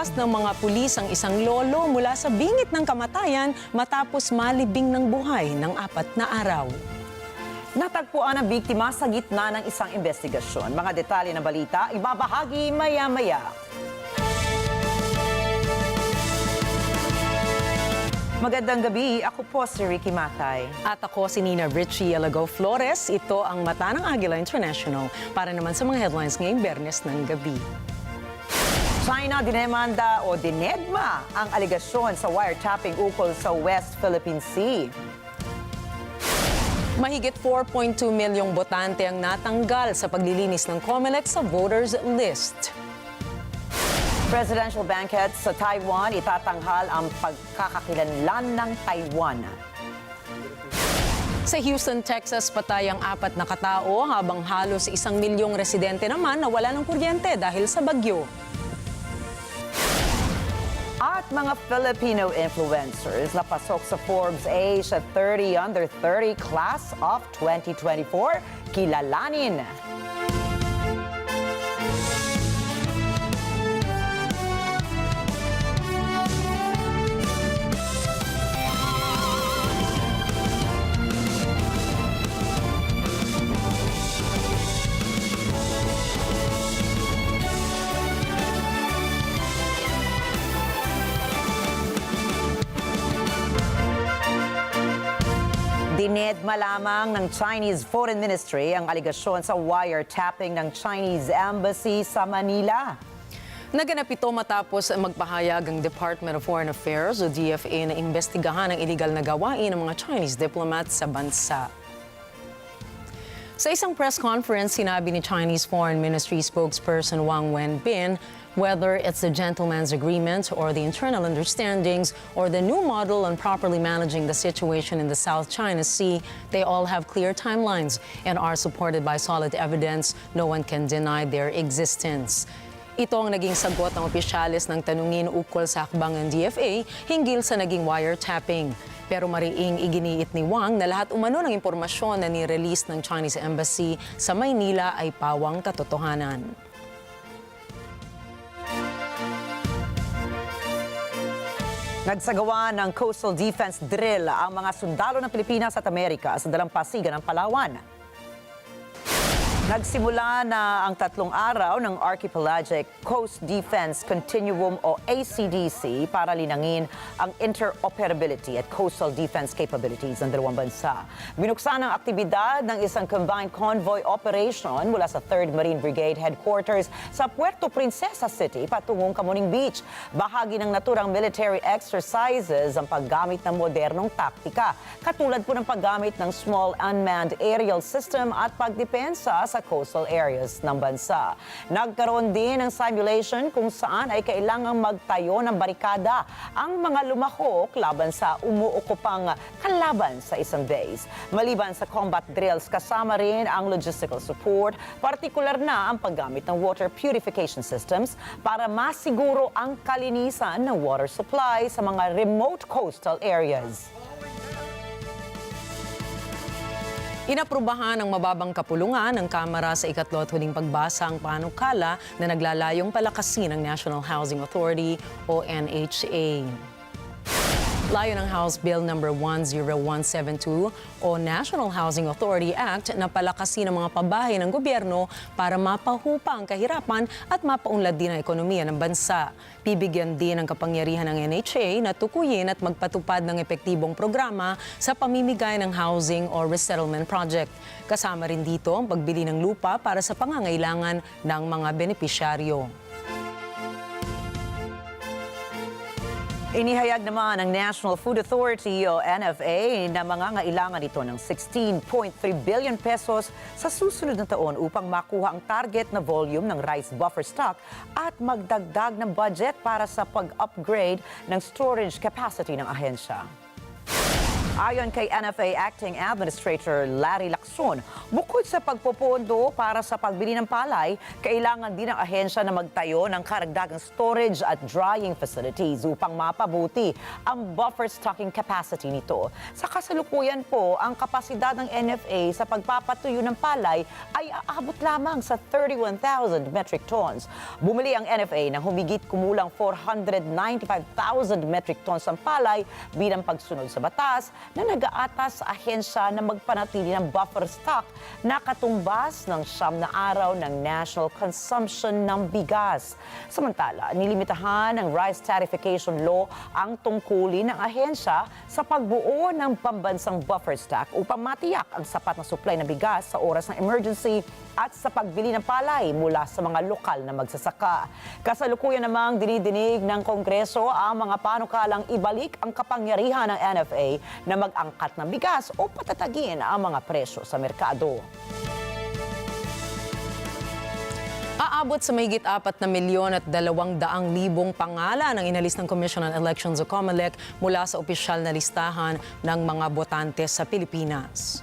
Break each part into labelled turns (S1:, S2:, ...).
S1: Niligtas ng mga pulis ang isang lolo mula sa bingit ng kamatayan matapos malibing ng buhay ng 4 na araw.
S2: Natagpuan ang biktima sa gitna ng isang investigasyon. Mga detalye ng balita, ibabahagi maya-maya. Magandang gabi, ako po si Ricky Matay.
S1: At ako si Nina Richie Alago Flores. Ito ang mata ng Agila International para naman sa mga headlines ngayong Biyernes ng gabi.
S2: China dinemanda o dinedma ang aligasyon sa wiretapping ukol sa West Philippine Sea.
S1: Mahigit 4.2 milyong botante ang natanggal sa paglilinis ng COMELEC sa voters list.
S2: Presidential banquet sa Taiwan, itatanghal ang pagkakakilanlan ng Taiwan.
S1: Sa Houston, Texas, patay ang 4 na katao habang halos 1 milyong residente naman nawala ng kuryente dahil sa bagyo.
S2: At mga Filipino influencers na pasok sa Forbes Asia 30 Under 30 Class of 2024, kilalanin. Dinedma lamang ng Chinese Foreign Ministry ang aligasyon sa wiretapping ng Chinese Embassy sa Manila.
S1: Naganap ito matapos magpahayag ang Department of Foreign Affairs o DFA na imbestigahan ang iligal na gawain ng mga Chinese diplomats sa bansa. Sa isang press conference, sinabi ni Chinese Foreign Ministry spokesperson Wang Wenbin, whether it's the gentleman's agreement or the internal understandings or the new model on properly managing the situation in the South China Sea, they all have clear timelines and are supported by solid evidence. No one can deny their existence. Ito ang naging sagot ng opisyalis ng tanungin ukol sa hakbang ng DFA hinggil sa naging wiretapping. Pero mariing iginiit ni Wang na lahat umano ng impormasyon na ni-release ng Chinese Embassy sa Maynila ay pawang katotohanan.
S2: Nagsagawa ng coastal defense drill ang mga sundalo ng Pilipinas at Amerika sa dalampasigan ng Palawan. Nagsimula na ang 3 araw ng Archipelagic Coast Defense Continuum o ACDC para linangin ang interoperability at coastal defense capabilities ng dalawang bansa. Binuksan ang aktibidad ng isang combined convoy operation mula sa 3rd Marine Brigade Headquarters sa Puerto Princesa City patungong Camoning Beach. Bahagi ng naturang military exercises ang paggamit ng modernong taktika, katulad po ng paggamit ng small unmanned aerial system at pagdepensa sa coastal areas ng bansa. Nagkaroon din ng simulation kung saan ay kailangang magtayo ng barikada ang mga lumahok laban sa umuukupang kalaban sa isang base. Maliban sa combat drills, kasama rin ang logistical support, partikular na ang paggamit ng water purification systems para masiguro ang kalinisan ng water supply sa mga remote coastal areas.
S1: Inaprubahan ng mababang kapulungan ng Kamara sa ikatlo at huling pagbasa ang panukala na naglalayong palakasin ng National Housing Authority o NHA. Layo ng House Bill No. 10172 o National Housing Authority Act na palakasin ang mga pabahay ng gobyerno para mapahupa ang kahirapan at mapaunlad din ang ekonomiya ng bansa. Bibigyan din ng kapangyarihan ng NHA na tukuyin at magpatupad ng epektibong programa sa pamimigay ng housing or resettlement project. Kasama rin dito ang pagbili ng lupa para sa pangangailangan ng mga benepisyaryo.
S2: Inihayag naman ng National Food Authority o NFA na mangangailangan ito ng 16.3 billion pesos sa susunod na taon upang makuha ang target na volume ng rice buffer stock at magdagdag ng budget para sa pag-upgrade ng storage capacity ng ahensya. Ayon kay NFA Acting Administrator Larry Lacson, bukod sa pagpopondo para sa pagbili ng palay, kailangan din ng ahensya na magtayo ng karagdagang storage at drying facilities upang mapabuti ang buffer stocking capacity nito. Sa kasalukuyan po, ang kapasidad ng NFA sa pagpapatuyo ng palay ay aabot lamang sa 31,000 metric tons. Bumili ang NFA ng humigit kumulang 495,000 metric tons ng palay bilang pagsunod sa batas na nag-aatas sa ahensya na magpanatili ng buffer stock na katumbas ng 9 na araw ng national consumption ng bigas. Samantala, nilimitahan ng Rice Tarification Law ang tungkulin ng ahensya sa pagbuo ng pambansang buffer stock upang matiyak ang sapat na supply ng bigas sa oras ng emergency at sa pagbili ng palay mula sa mga lokal na magsasaka. Kasalukuyan namang dinidinig ng Kongreso ang mga panukalang ibalik ang kapangyarihan ng NFA na mag-angkat ng bigas o patatagin ang mga presyo sa merkado.
S1: Aabot sa mahigit 4,200,000 pangalan ang inalis ng Commission on Elections o COMELEC mula sa opisyal na listahan ng mga botante sa Pilipinas.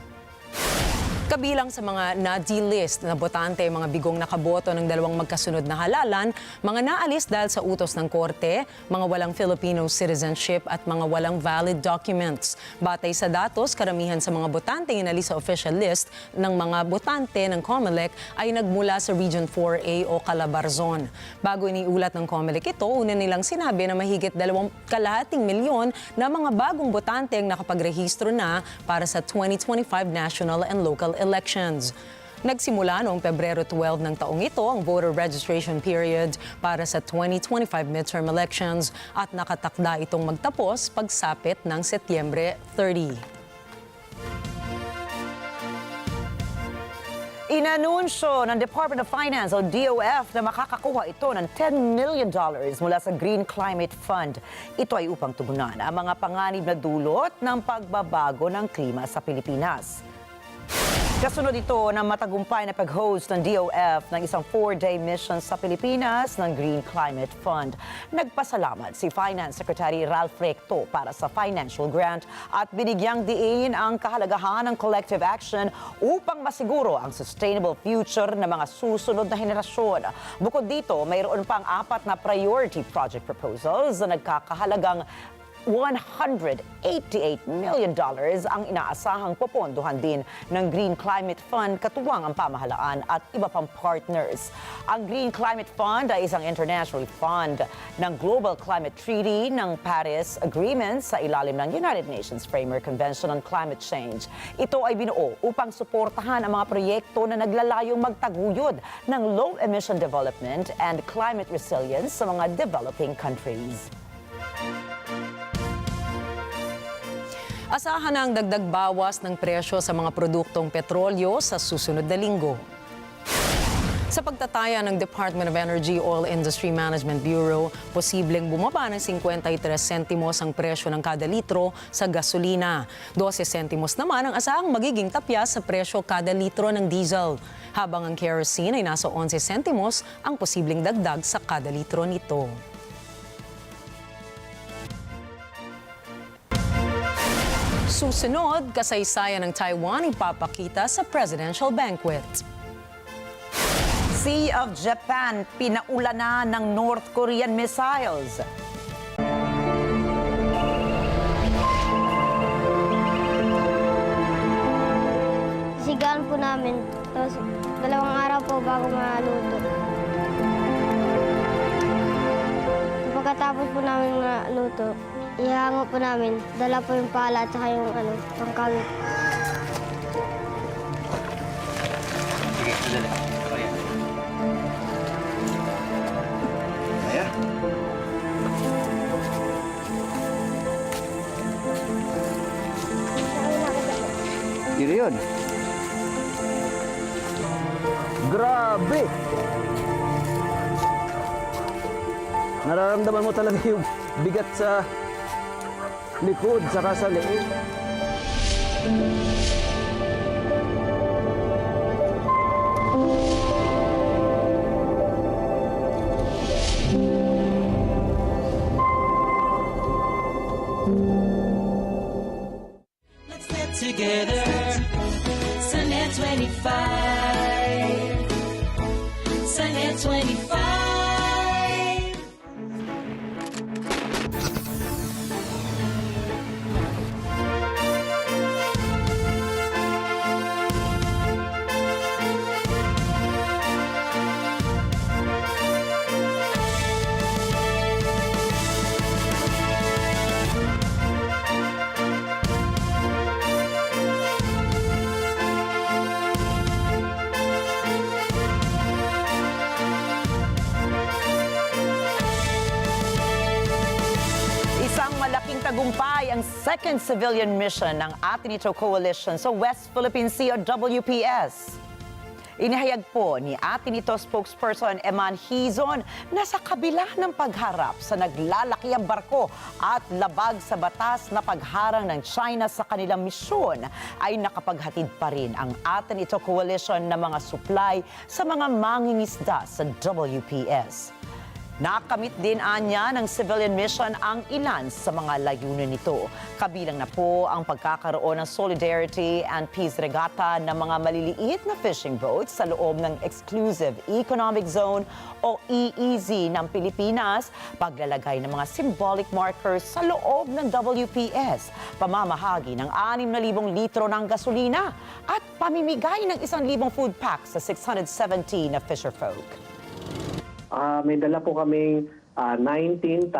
S1: Kabilang sa mga na-delist na botante ay mga bigong nakaboto ng 2 magkasunod na halalan, mga naalis dahil sa utos ng korte, mga walang Filipino citizenship at mga walang valid documents. Batay sa datos, karamihan sa mga botante inalis sa official list ng mga botante ng COMELEC ay nagmula sa Region 4A o Calabarzon. Bago iniulat ng COMELEC ito, una nilang sinabi na mahigit 2.5 milyon na mga bagong botante ang nakapagrehistro na para sa 2025 national and local elections. Nagsimula noong Pebrero 12 ng taong ito ang voter registration period para sa 2025 midterm elections at nakatakda itong magtapos pagsapit ng Setyembre 30.
S2: Inanunsyo ng Department of Finance o DOF na makakakuha ito ng $10 million mula sa Green Climate Fund. Ito ay upang tugunan ang mga panganib na dulot ng pagbabago ng klima sa Pilipinas. Kasunod ito ng matagumpay na pag-host ng DOF ng isang 4-day mission sa Pilipinas ng Green Climate Fund. Nagpasalamat si Finance Secretary Ralph Recto para sa financial grant at binigyang diin ang kahalagahan ng collective action upang masiguro ang sustainable future ng mga susunod na henerasyon. Bukod dito, mayroon pang 4 na priority project proposals na nagkakahalagang $188 million ang inaasahang popondohan din ng Green Climate Fund katuwang ang pamahalaan at iba pang partners. Ang Green Climate Fund ay isang international fund ng Global Climate Treaty ng Paris Agreement sa ilalim ng United Nations Framework Convention on Climate Change. Ito ay binuo upang suportahan ang mga proyekto na naglalayong magtaguyod ng low emission development and climate resilience sa mga developing countries.
S1: Asahan ang dagdag bawas ng presyo sa mga produktong petrolyo sa susunod na linggo. Sa pagtataya ng Department of Energy Oil Industry Management Bureau, posibleng bumaba ng 53 sentimos ang presyo ng kada litro sa gasolina. 12 sentimos naman ang asahang magiging tapya sa presyo kada litro ng diesel. Habang ang kerosene ay nasa 11 sentimos ang posibleng dagdag sa kada litro nito. Susunod, kasaysayan ng Taiwan ipapakita sa presidential banquet.
S2: Sea of Japan, pinaulanan ng North Korean missiles.
S3: Sigaan po namin, tapos 2 araw po bago maluto. Pagkatapos po namin maluto, ihango po namin, dala po yung pala at saka yung pangkawit.
S4: Sige, dali. Kaya? Yun yun. Grabe! Nararamdaman mo talaga yung bigat sa likod, saka sa leeg.
S5: together. Sunnet 25. Sunnet 25.
S2: Tagumpay ang second civilian mission ng Atin Coalition sa West Philippine Sea o WPS. Inihayag po ni Atin spokesperson Eman Hizon na sa kabila ng pagharap sa naglalakihang barko at labag sa batas na pagharang ng China sa kanilang misyon, ay nakapaghatid pa rin ang Atin Coalition ng mga supply sa mga mangingisda sa WPS. Nakamit din anya ng civilian mission ang ilan sa mga layunin nito. Kabilang na po ang pagkakaroon ng Solidarity and Peace Regatta ng mga maliliit na fishing boats sa loob ng Exclusive Economic Zone o EEZ ng Pilipinas, paglalagay ng mga symbolic markers sa loob ng WPS, pamamahagi ng 6,000 litro ng gasolina at pamimigay ng 1,000 food packs sa 617 na fisherfolk.
S6: May dala po kaming 19,000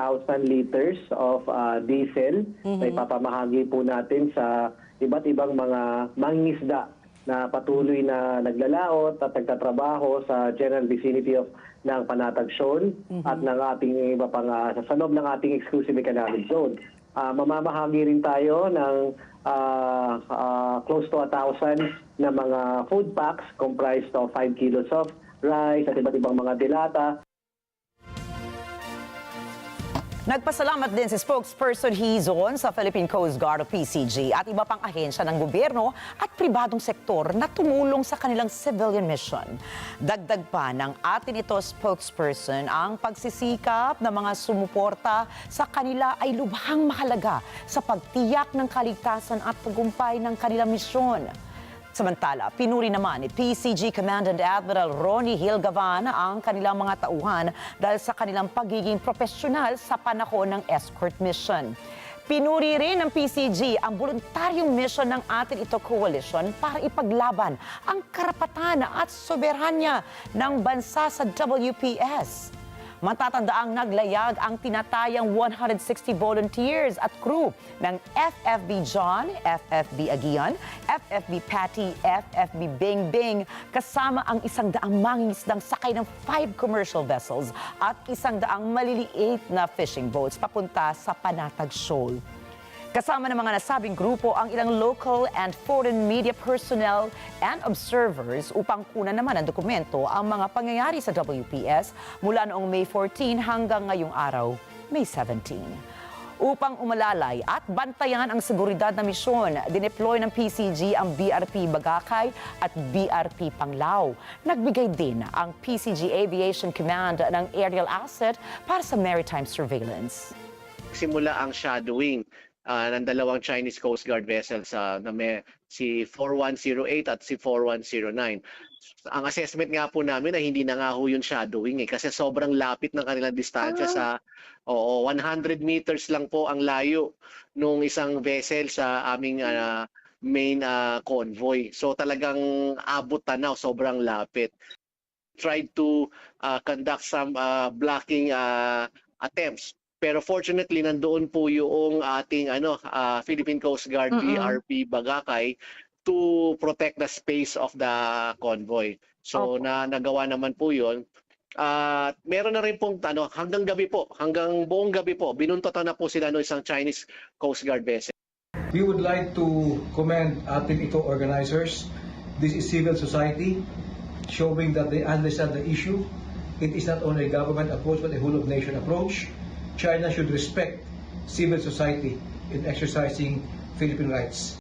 S6: liters of diesel na ipapamahagi po natin sa iba't ibang mga mangingisda na patuloy na naglalaot at nagtatrabaho sa general vicinity ng Panatag Shoal at ng ating iba pang sa loob ng ating exclusive economic zone. Mamamahagi rin tayo ng close to 1,000 na mga food packs comprised of 5 kilos of rice at iba't ibang mga dilata.
S2: Nagpasalamat din si spokesperson Hizon sa Philippine Coast Guard o PCG at iba pang ahensya ng gobyerno at pribadong sektor na tumulong sa kanilang civilian mission. Dagdag pa ng Atin spokesperson, ang pagsisikap ng mga sumuporta sa kanila ay lubhang mahalaga sa pagtiyak ng kaligtasan at tagumpay ng kanilang misyon. Samantala, pinuri naman ni PCG Commandant Admiral Ronnie Hilgavan ang kanilang mga tauhan dahil sa kanilang pagiging profesional sa panahon ng escort mission. Pinuri rin ng PCG ang voluntaryong mission ng Atin Coalition para ipaglaban ang karapatan at soberanya ng bansa sa WPS. Matatandaang naglayag ang tinatayang 160 volunteers at crew ng FFB John, FFB Agian, FFB Patty, FFB Bing Bing, kasama ang 100 mangingisdang sakay ng 5 commercial vessels at 100 maliliit na fishing boats papunta sa Panatag Shoal. Kasama ng mga nasabing grupo ang ilang local and foreign media personnel and observers upang kunan naman ng dokumento ang mga pangyayari sa WPS mula noong May 14 hanggang ngayong araw, May 17. Upang umalalay at bantayan ang seguridad na misyon, dineploy ng PCG ang BRP Bagakay at BRP Panglao. Nagbigay din ang PCG Aviation Command ng aerial asset para sa maritime surveillance.
S7: Simula ang shadowing ng dalawang Chinese Coast Guard vessels na si 4108 at si 4109. Ang assessment nga po namin ay hindi na nga ho yung shadowing kasi sobrang lapit ng kanilang distansya sa 100 meters lang po ang layo nung isang vessel sa aming main convoy. So talagang abot tanaw, sobrang lapit. Tried to conduct some blocking attempts. Pero fortunately, nandoon po yung ating Philippine Coast Guard BRP Bagakay to protect the space of the convoy. So nagawa naman po yun. Meron na rin pong hanggang gabi po, hanggang buong gabi po, binuntotan na po sila ng isang Chinese Coast Guard vessel.
S8: We would like to commend Atin organizers. This is civil society showing that they understand the issue. It is not only a government approach but a whole of nation approach. China should respect civil society in exercising Philippine rights.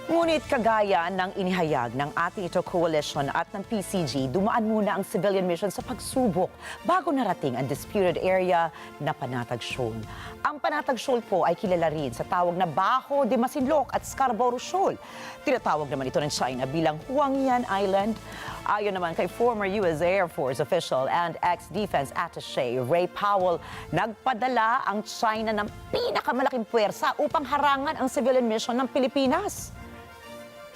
S2: Ngunit kagaya ng inihayag ng ating ito coalition at ng PCG, dumaan muna ang civilian mission sa pagsubok bago narating ang disputed area na Panatag Shoal. Ang Panatag Shoal po ay kilala rin sa tawag na Bajo de Masinloc at Scarborough Shoal. Tinatawag naman ito ng China bilang Huangyan Island. Ayon naman kay former US Air Force official and ex-defense attaché Ray Powell, nagpadala ang China ng pinakamalaking puwersa upang harangan ang civilian mission ng Pilipinas.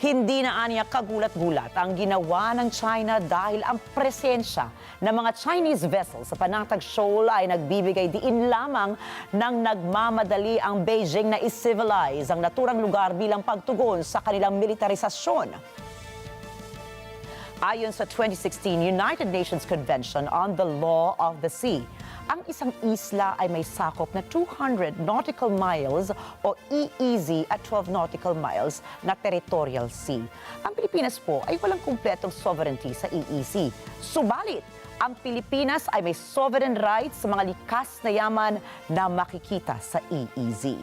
S2: Hindi na aniya kagulat-gulat ang ginawa ng China dahil ang presensya ng mga Chinese vessels sa Panatag Shoal ay nagbibigay diin lamang ng nagmamadali ang Beijing na i-civilize ang naturang lugar bilang pagtugon sa kanilang militarisasyon. Ayon sa 2016 United Nations Convention on the Law of the Sea, ang isang isla ay may sakop na 200 nautical miles o EEZ at 12 nautical miles na territorial sea. Ang Pilipinas po ay walang kumpletong sovereignty sa EEZ. Subalit, ang Pilipinas ay may sovereign rights sa mga likas na yaman na makikita sa EEZ.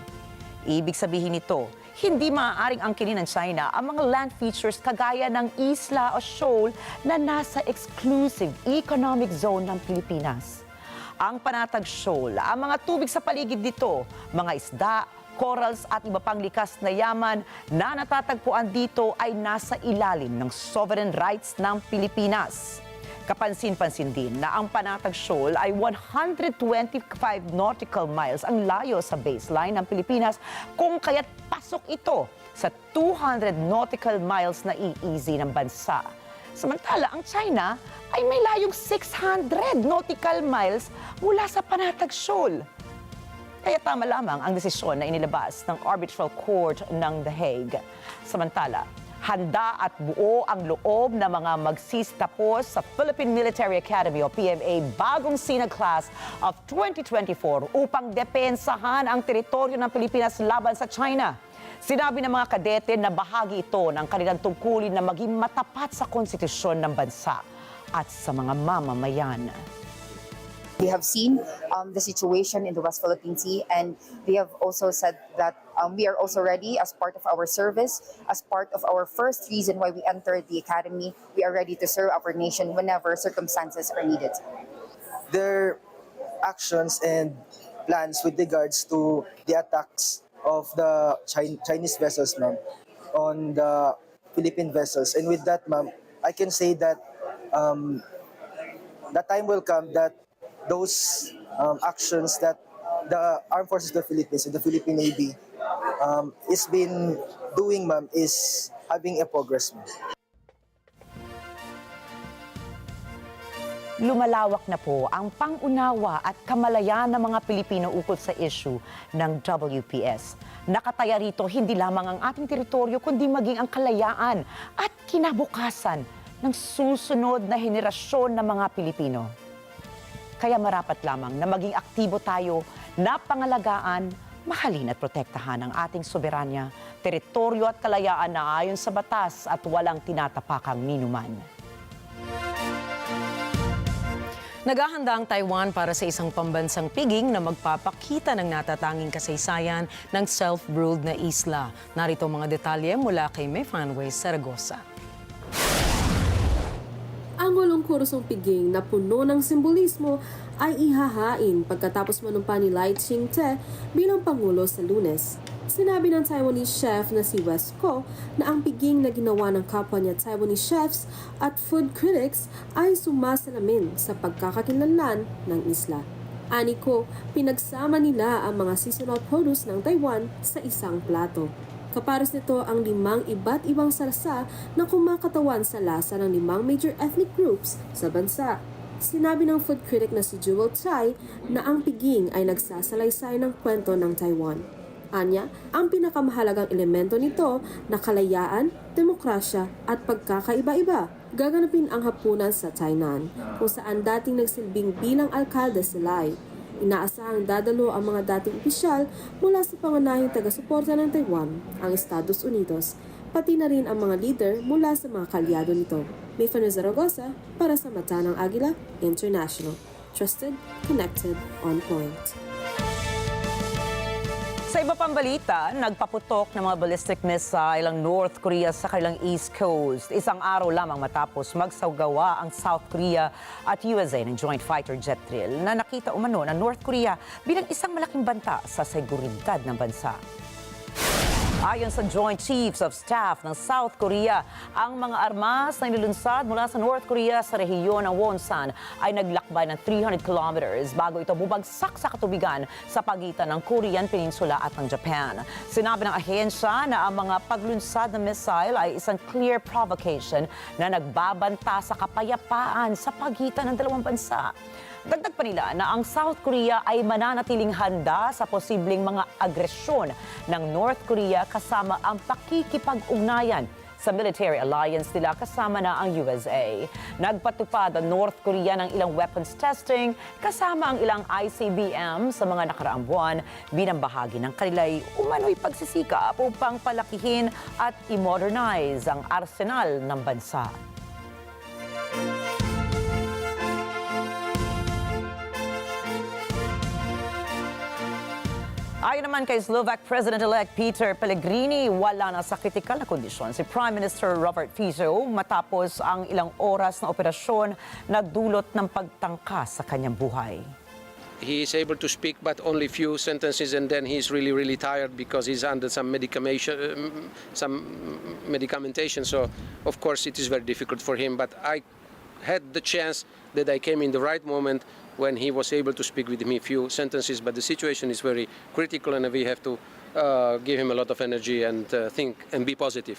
S2: Ibig sabihin nito, hindi maaaring angkinin ng China ang mga land features kagaya ng isla o shoal na nasa exclusive economic zone ng Pilipinas. Ang Panatag Shoal, ang mga tubig sa paligid nito, mga isda, corals at iba pang likas na yaman na natatagpuan dito ay nasa ilalim ng sovereign rights ng Pilipinas. Kapansin-pansin din na ang Panatag Shoal ay 125 nautical miles ang layo sa baseline ng Pilipinas kung kaya't pasok ito sa 200 nautical miles na EEZ ng bansa. Samantala, ang China ay may layong 600 nautical miles mula sa Panatag Shoal. Kaya tama lamang ang desisyon na inilabas ng Arbitral Court ng The Hague. Samantala, handa at buo ang loob ng mga magsistapos sa Philippine Military Academy o PMA bagong Sinag Class of 2024 upang depensahan ang teritoryo ng Pilipinas laban sa China. Sinabi ng mga kadete na bahagi ito ng kanilang tungkulin na maging matapat sa konstitusyon ng bansa at sa mga mamamayan.
S9: We have seen the situation in the West Philippine Sea, and they have also said that we are also ready as part of our service, as part of our first reason why we entered the academy. We are ready to serve our nation whenever circumstances are needed.
S10: Their actions and plans with regards to the attacks of the Chinese vessels, ma'am, on the Philippine vessels. And with that, ma'am, I can say that the time will come that those actions that the Armed Forces of the Philippines and the Philippine Navy is been doing, ma'am, is having a progress, ma'am.
S2: Lumalawak na po ang pangunawa at kamalayan ng mga Pilipino ukol sa issue ng WPS. Nakataya rito hindi lamang ang ating teritoryo kundi maging ang kalayaan at kinabukasan ng susunod na henerasyon ng mga Pilipino. Kaya marapat lamang na maging aktibo tayo na pangalagaan, mahalin at protektahan ang ating soberanya, teritoryo at kalayaan na ayon sa batas at walang tinatapakang minuman.
S1: Naghahanda ang Taiwan para sa isang pambansang piging na magpapakita ng natatanging kasaysayan ng self-ruled na isla. Narito mga detalye mula kay May Fanway Saragosa.
S11: Ang walong kurusong piging na puno ng simbolismo ay ihahain pagkatapos manumpa ni Lai Ching-te bilang Pangulo sa Lunes. Sinabi ng Taiwanese chef na si West Ko na ang piging na ginawa ng kapwa niya Taiwanese chefs at food critics ay sumasalamin sa pagkakakilanlan ng isla. Ani ko, pinagsama nila ang mga seasonal produce ng Taiwan sa isang plato. Kapares nito ang 5 iba't ibang salsa na kumakatawan sa lasa ng 5 major ethnic groups sa bansa. Sinabi ng food critic na si Jewel Chai na ang piging ay nagsasalaysay ng kwento ng Taiwan. Anya, ang pinakamahalagang elemento nito na kalayaan, demokrasya at pagkakaiba-iba. Gaganapin ang hapunan sa Tainan, kung saan dating nagsilbing bilang alkalde si Lai. Inaasahang dadalo ang mga dating opisyal mula sa pangunahing taga-suporta ng Taiwan, ang Estados Unidos, pati na rin ang mga leader mula sa mga kalyado nito. May Fanway Zaragoza para sa Mata ng Agila International. Trusted, connected, on point.
S2: Sa iba pang balita, nagpaputok ng mga ballistic missile ang North Korea sa kanilang East Coast. Isang araw lamang matapos magsagawa ang South Korea at USA ng Joint Fighter Jet Drill na nakita umano ng North Korea bilang isang malaking banta sa seguridad ng bansa. Ayon sa Joint Chiefs of Staff ng South Korea, ang mga armas na nilunsad mula sa North Korea sa rehiyon ng Wonsan ay naglakbay ng 300 kilometers bago ito bubagsak sa katubigan sa pagitan ng Korean Peninsula at ng Japan. Sinabi ng ahensya na ang mga paglunsad ng missile ay isang clear provocation na nagbabanta sa kapayapaan sa pagitan ng dalawang bansa. Dagdag pa nila na ang South Korea ay mananatiling handa sa posibleng mga agresyon ng North Korea kasama ang pakikipag-ugnayan sa military alliance nila kasama na ang USA. Nagpatupad ang North Korea ng ilang weapons testing kasama ang ilang ICBM sa mga nakaraang buwan bilang bahagi ng kanila'y umano'y pagsisikap upang palakihin at i-modernize ang arsenal ng bansa. Ayon naman kay Slovak President-elect Peter Pellegrini, wala na sa kritikal na kondisyon si Prime Minister Robert Fico matapos ang ilang oras na operasyon na dulot ng pagtangka sa kanyang buhay.
S12: He is able to speak but only few sentences and then he's really tired because he's under some medication. So of course it is very difficult for him, but I had the chance that I came in the right moment when he was able to speak with me a few sentences, but the situation is very critical and we have to give him a lot of energy and think and be positive.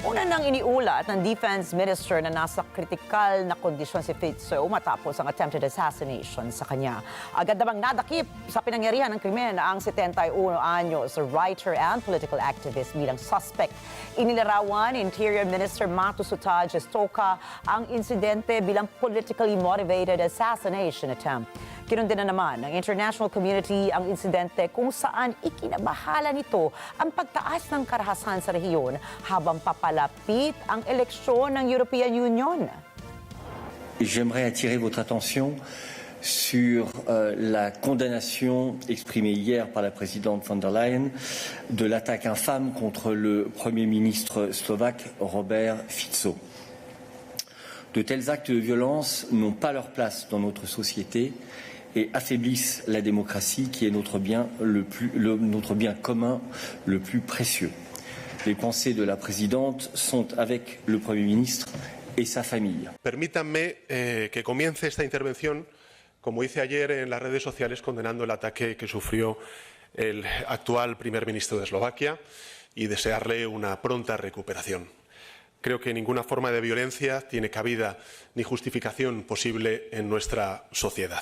S2: Una nang iniulat ng Defense Minister na nasa kritikal na kondisyon si Fico matapos ang attempted assassination sa kanya. Agad namang nadakip sa pinangyarihan ng krimen ang 71 anyos writer and political activist bilang suspect. Inilarawan ni Interior Minister Matusuta Gestoka ang insidente bilang politically motivated assassination attempt. Kinundina naman ng international community ang insidente kung saan ikinabahala nito ang pagtaas ng karahasan sa rehiyon habang papalapit ang eleksyon ng European Union.
S13: J'aimerais attirer votre attention sur la condamnation exprimée hier par la présidente von der Leyen de l'attaque infâme contre le Premier ministre slovaque Robert Fico. De tels actes de violence n'ont pas leur place dans notre société et affaiblissent la démocratie qui est notre bien commun le plus précieux. Les pensées de la présidente sont avec le Premier ministre et sa famille.
S14: Permítanme que comience esta intervención, como hice ayer en las redes sociales, condenando el ataque que sufrió el actual primer ministro de Eslovaquia y desearle una pronta recuperación. Creo que ninguna forma de violencia tiene cabida ni justificación posible en nuestra sociedad.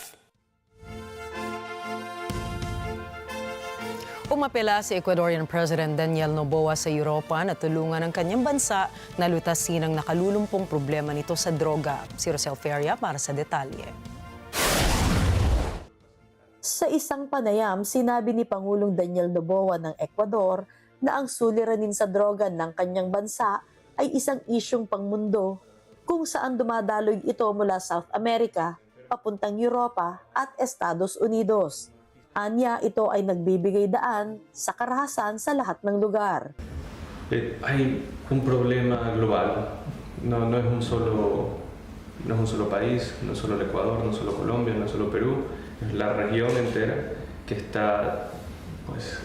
S1: Umapela si Ecuadorian President Daniel Noboa sa Europa na tulungan ang kanyang bansa na lutasin ang nakalulumpong problema nito sa droga. Si Rosel Feria para sa detalye.
S15: Sa isang panayam, sinabi ni Pangulong Daniel Noboa ng Ecuador na ang suliranin sa droga ng kanyang bansa ay isang isyong pangmundo kung saan dumadaloy ito mula South America, papuntang Europa at Estados Unidos. Anya, ito ay nagbibigay daan sa karahasan sa lahat ng lugar.
S16: Hay un problema global, no es un solo país, no es solo el Ecuador, no es solo Colombia, no es solo Perú, es la región entera que está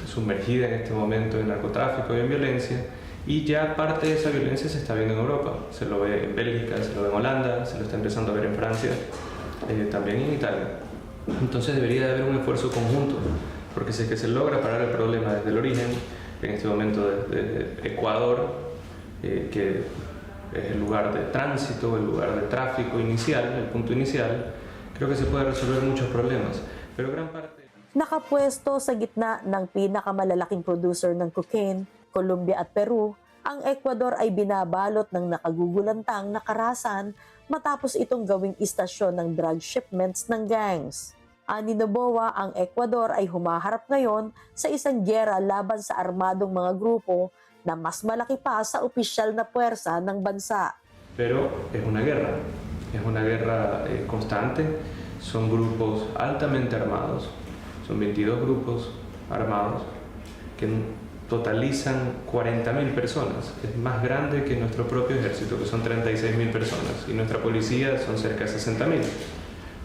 S16: sumergida en este momento en narcotráfico y en violencia, y ya parte de esa violencia se está viendo en Europa. Se lo ve en Bélgica, se lo ve en Holanda, se lo está empezando a ver en Francia, también en Italia. Entonces debería de haber un esfuerzo conjunto, porque si es que se logra parar el problema desde el origen, en este momento desde Ecuador, que es el lugar de tránsito, el lugar de tráfico inicial, el punto inicial, creo que se puede resolver muchos problemas. Pero gran parte...
S15: Nakapwesto sa gitna ng pinakamalalaking producer ng cocaine, Colombia at Peru, ang Ecuador ay binabalot ng nakagugulantang na karahasan matapos itong gawing istasyon ng drug shipments ng gangs. Ani Noboa, ang Ecuador ay humaharap ngayon sa isang gyera laban sa armadong mga grupo na mas malaki pa sa opisyal na puwersa ng bansa.
S16: Pero es una guerra constante, son grupos altamente armados, son 22 grupos armados que totalizan 40.000 personas. Es más grande que nuestro propio ejército, que son 36.000 personas, y nuestra policía son cerca de 60.000.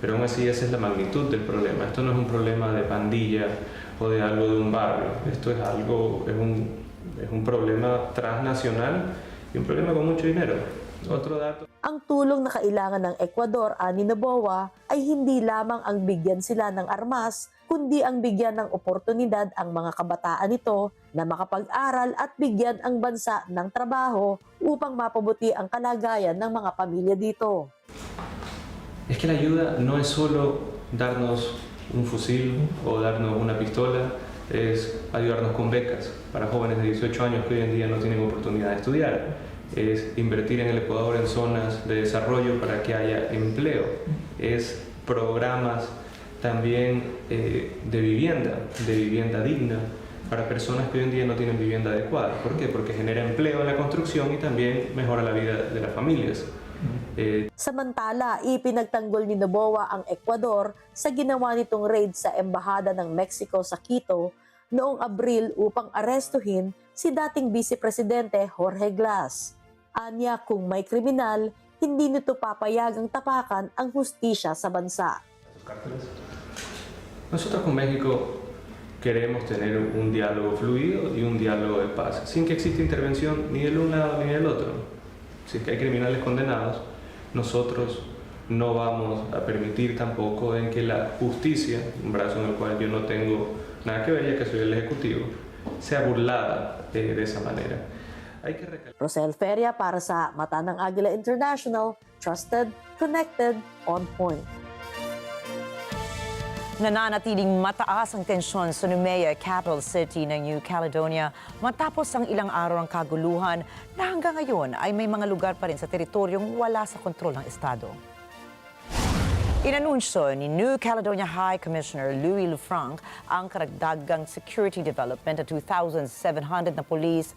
S16: Pero aún así esa es la magnitud del problema. Esto no es un problema de pandilla o de algo de un barrio. Esto es algo, es un problema transnacional y un problema con mucho dinero. Otro dato.
S15: Ang tulong na kailangan ng Ecuador, ani Noboa, ay hindi lamang ang bigyan sila ng armas, kundi ang bigyan ng oportunidad ang mga kabataan nito na makapag-aral at bigyan ang bansa ng trabaho upang mapabuti ang kalagayan ng mga pamilya dito.
S16: Es que la ayuda no es solo darnos un fusil o darnos una pistola, es ayudarnos con becas para jóvenes de 18 años que hoy en día no tienen oportunidad de estudiar. Es invertir en el Ecuador en zonas de desarrollo para que haya empleo. Es programas también de vivienda digna para personas que hoy en día no tienen vivienda adecuada. ¿Por qué? Porque genera empleo en la construcción y también mejora la vida de las familias.
S15: Samantala, ipinagtanggol ni Noboa ang Ecuador sa ginawa nitong raid sa Embahada ng Mexico sa Quito noong Abril upang arestuhin si dating Vice Presidente Jorge Glass. Anya, kung may kriminal, hindi nito papayagang tapakan ang hustisya sa bansa.
S16: Nosotros con México queremos tener un diálogo fluido y un diálogo de paz, sin que exista intervención ni del un lado ni del otro. Si es que hay criminales condenados, nosotros no vamos a permitir tampoco en que la justicia, un brazo en el cual yo no tengo nada que ver ya que soy el Ejecutivo, sea burlada de esa manera.
S15: Rosel Feria para sa Mata ng Agila International, trusted, connected, on point.
S2: Nananatiling mataas ang tensyon sa Noumea, capital city ng New Caledonia, matapos ang ilang araw ng kaguluhan na hanggang ngayon ay may mga lugar pa rin sa teritoryong wala sa kontrol ng Estado. Inanunsyo ni New Caledonia High Commissioner Louis Lefranc ang karagdagang security development at 2,700 na pulis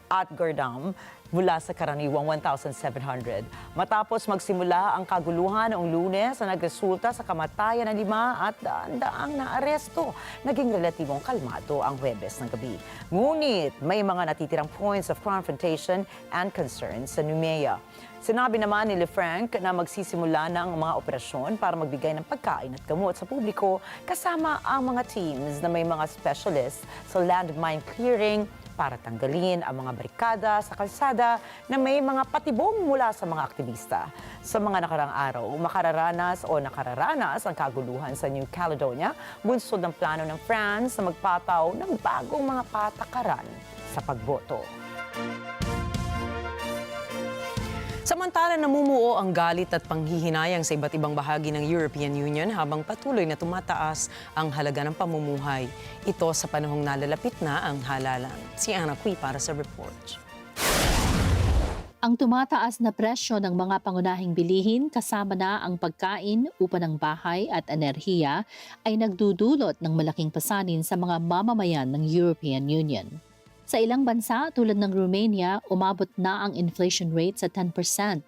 S2: at gardam mula sa karaniwang 1,700. Matapos magsimula ang kaguluhan noong Lunes na nagresulta sa kamatayan ng 5 at daan-daang na aresto, naging relatibong kalmado ang Huwebes ng gabi. Ngunit may mga natitirang points of confrontation and concern sa Noumea. Sinabi naman ni Lefranc na magsisimula na ang mga operasyon para magbigay ng pagkain at gamot sa publiko kasama ang mga teams na may mga specialists sa landmine clearing para tanggalin ang mga barikada sa kalsada na may mga patibong mula sa mga aktivista. Sa mga nakarang araw, nakararanas ang kaguluhan sa New Caledonia, bunsod ng plano ng France na magpataw ng bagong mga patakaran sa pagboto.
S1: Samantala, namumuo ang galit at panghihinayang sa iba't ibang bahagi ng European Union habang patuloy na tumataas ang halaga ng pamumuhay. Ito sa panahong nalalapit na ang halalan. Si Ana Cui para sa report.
S17: Ang tumataas na presyo ng mga pangunahing bilihin kasama na ang pagkain, upa ng bahay at enerhiya ay nagdudulot ng malaking pasanin sa mga mamamayan ng European Union. Sa ilang bansa tulad ng Romania, umabot na ang inflation rate sa 10%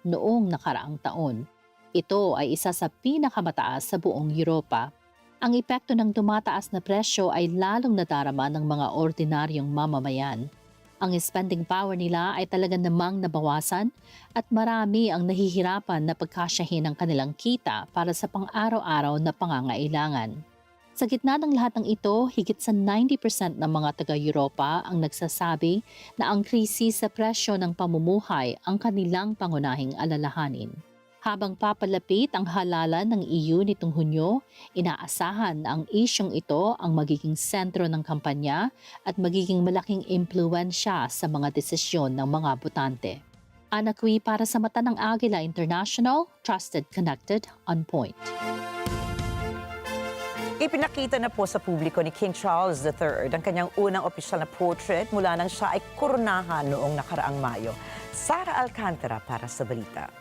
S17: noong nakaraang taon. Ito ay isa sa pinakamataas sa buong Europa. Ang epekto ng tumataas na presyo ay lalong nadarama ng mga ordinaryong mamamayan. Ang spending power nila ay talagang namang nabawasan at marami ang nahihirapan na pagkasyahin ang kanilang kita para sa pang-araw-araw na pangangailangan. Sa gitna ng lahat ng ito, higit sa 90% ng mga taga-Europa ang nagsasabi na ang krisis sa presyo ng pamumuhay ang kanilang pangunahing alalahanin. Habang papalapit ang halalan ng EU nitong Hunyo, inaasahan na ang isyong ito ang magiging sentro ng kampanya at magiging malaking impluwensya sa mga desisyon ng mga botante. Ana Cui para sa Mata ng Agila International, trusted, connected, on point.
S2: Ipinakita na po sa publiko ni King Charles III ang kanyang unang opisyal na portrait mula nang siya ay koronahan noong nakaraang Mayo. Sara Alcantara para sa balita.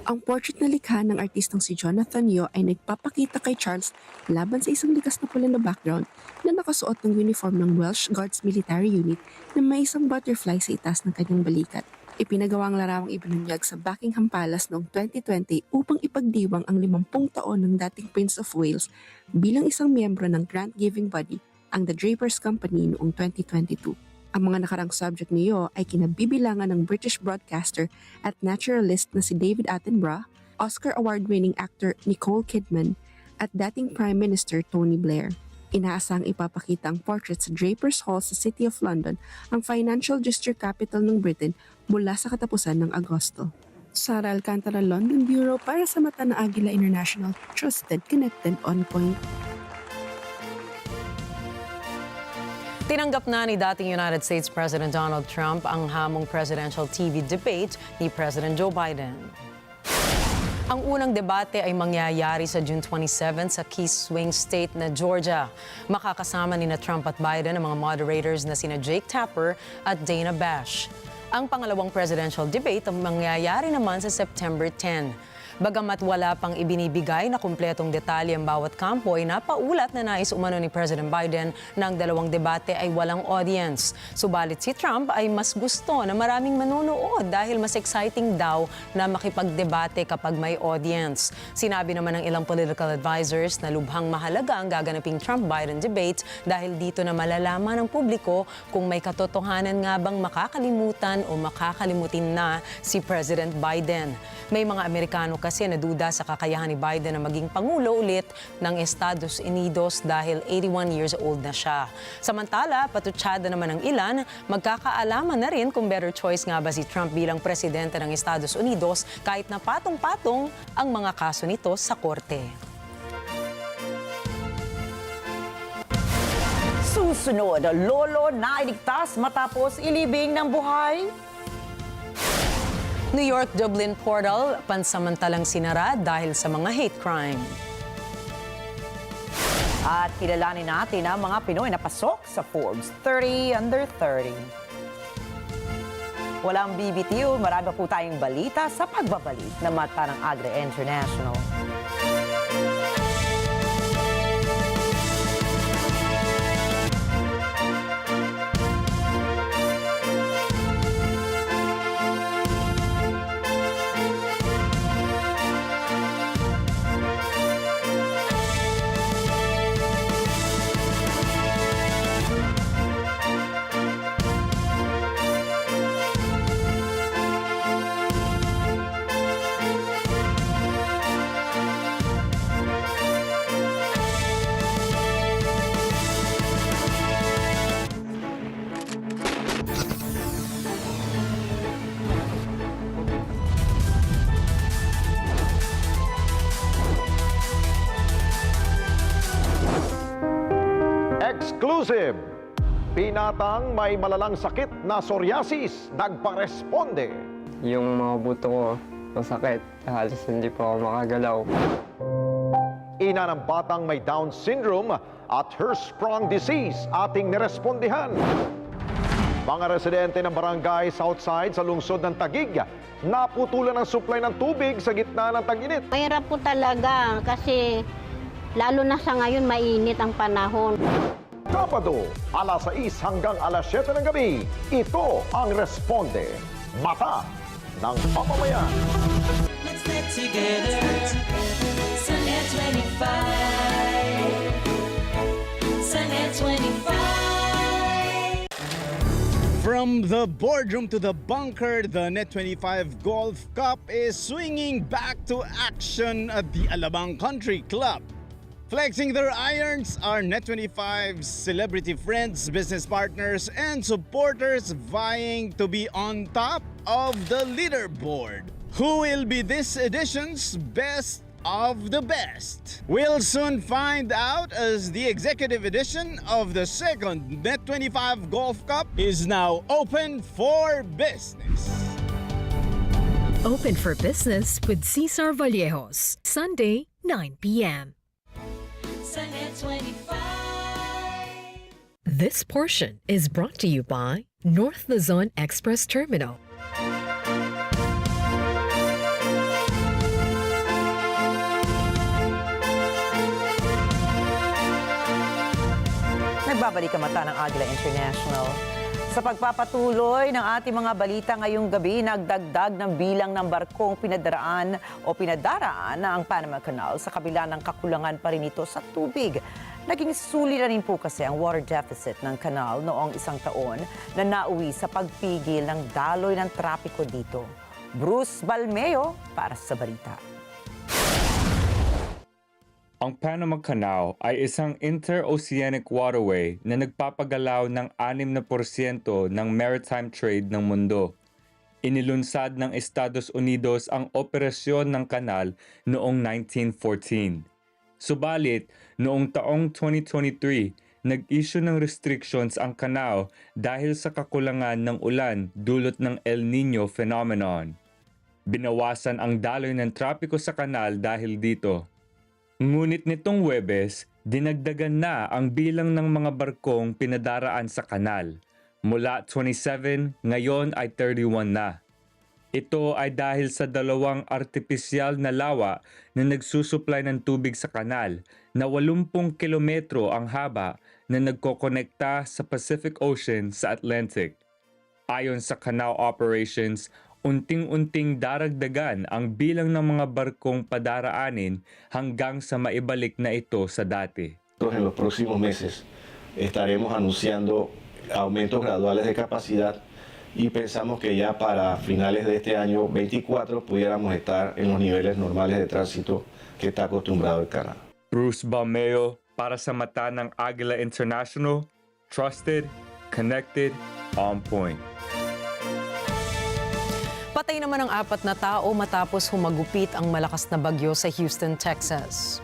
S18: Ang portrait na likha ng artistang si Jonathan Yeo ay nagpapakita kay Charles laban sa isang likas na pula na background na nakasuot ng uniform ng Welsh Guards Military Unit na may isang butterfly sa itaas ng kanyang balikat. Ipinagawa ang larawang ibinunyag sa Buckingham Palace noong 2020 upang ipagdiwang ang 50 taon ng dating Prince of Wales bilang isang miyembro ng grant-giving body, ang The Drapers Company noong 2022. Ang mga nakarang subject niyo ay kinabibilangan ng British broadcaster at naturalist na si David Attenborough, Oscar award-winning actor Nicole Kidman, at dating Prime Minister Tony Blair. Inaasang ipapakita ang portrait sa Drapers Hall sa City of London, ang financial district capital ng Britain, mula sa katapusan ng Agosto. Sara Alcantara, London Bureau para sa mata ng Agila International, trusted, connected, on point.
S1: Tinanggap na ni dating United States President Donald Trump ang hamong presidential TV debate ni President Joe Biden. Ang unang debate ay mangyayari sa June 27 sa key swing state na Georgia. Makakasama ni Trump at Biden ang mga moderators na sina Jake Tapper at Dana Bash. Ang pangalawang presidential debate ang mangyayari naman sa September 10. Bagamat wala pang ibinibigay na kumpletong detalye ang bawat kampo, ay napaulat na nais umano ni President Biden na ang dalawang debate ay walang audience. Subalit si Trump ay mas gusto na maraming manonood dahil mas exciting daw na makipagdebate kapag may audience. Sinabi naman ng ilang political advisors na lubhang mahalaga ang gaganaping Trump-Biden debate dahil dito na malalaman ng publiko kung may katotohanan nga bang makakalimutan o makakalimutin na si President Biden. May mga Amerikano kasi naduda sa kakayahan ni Biden na maging pangulo ulit ng Estados Unidos dahil 81 years old na siya. Samantala, patutsada naman ng ilan, magkakaalaman na rin kung better choice nga ba si Trump bilang presidente ng Estados Unidos kahit na patong-patong ang mga kaso nito sa korte.
S2: Susunod, lolo na iligtas matapos ilibing ng buhay.
S1: New York Dublin portal pansamantalang sinara dahil sa mga hate crime.
S2: At kilalanin natin ang mga Pinoy na pasok sa Forbes 30 Under 30. Walang BBTO, marami po tayong balita sa pagbabalik na mata ng Agila International.
S19: Exclusive! Pinatang may malalang sakit na psoriasis, nagparesponde.
S20: Yung mga buto ko masakit, halos hindi po ako makagalaw.
S19: Ina ng batang may Down syndrome at Hirschsprung disease ating nirespondihan. Mga residente ng barangay Southside sa lungsod ng Taguig, naputulan ng supply ng tubig sa gitna ng tag-init.
S21: Mahirap po talaga kasi lalo na sa ngayon mainit ang panahon.
S19: Sabado, alas 6 hanggang alas 7 ng gabi, ito ang Responde, mata ng mamamayan.
S5: Let's get together. Sunday 25. Sunday 25.
S22: From the boardroom to the bunker, the Net25 Golf Cup is swinging back to action at the Alabang Country Club. Flexing their irons are Net25's celebrity friends, business partners, and supporters vying to be on top of the leaderboard. Who will be this edition's best of the best? We'll soon find out as the executive edition of the second Net25 Golf Cup is now open for business.
S23: Open for business with Cesar Vallejos, Sunday, 9 p.m.
S5: Sunday 25.
S23: This portion is brought to you by North Luzon Express Terminal.
S2: Nagbabalik ang mata ng Agila International. Sa pagpapatuloy ng ating mga balita ngayong gabi, nagdagdag ng bilang ng barkong pinadaraan ang Panama Canal sa kabila ng kakulangan pa rin ito sa tubig. Naging suliranin po kasi ang water deficit ng kanal noong isang taon na nauwi sa pagpigil ng daloy ng trapiko dito. Bruce Balmeo para sa balita.
S3: Ang Panama Canal ay isang interoceanic waterway na nagpapagalaw ng 6% ng maritime trade ng mundo. Inilunsad ng Estados Unidos ang operasyon ng kanal noong 1914. Subalit, noong taong 2023, nag-issue ng restrictions ang kanal dahil sa kakulangan ng ulan dulot ng El Niño phenomenon. Binawasan ang daloy ng trapiko sa kanal dahil dito. Ngunit nitong Huwebes, dinagdagan na ang bilang ng mga barkong pinadaraan sa kanal. Mula 27, ngayon ay 31 na. Ito ay dahil sa dalawang artipisyal na lawa na nagsusuplay ng tubig sa kanal na 80 kilometro ang haba na nagkokonekta sa Pacific Ocean sa Atlantic. Ayon sa canal operations, unting-unting daragdagan ang bilang ng mga barkong padaraanin hanggang sa maibalik na ito sa dati.
S4: En los próximos meses estaremos anunciando aumentos graduales de capacidad y pensamos que ya para finales de este año 24 pudiéramos estar en los niveles normales de tránsito que está acostumbrado el canal.
S3: Bruce Balmeo para sa mata ng Agila International, trusted, connected, on point.
S1: Patay naman ang 4 na tao matapos humagupit ang malakas na bagyo sa Houston, Texas.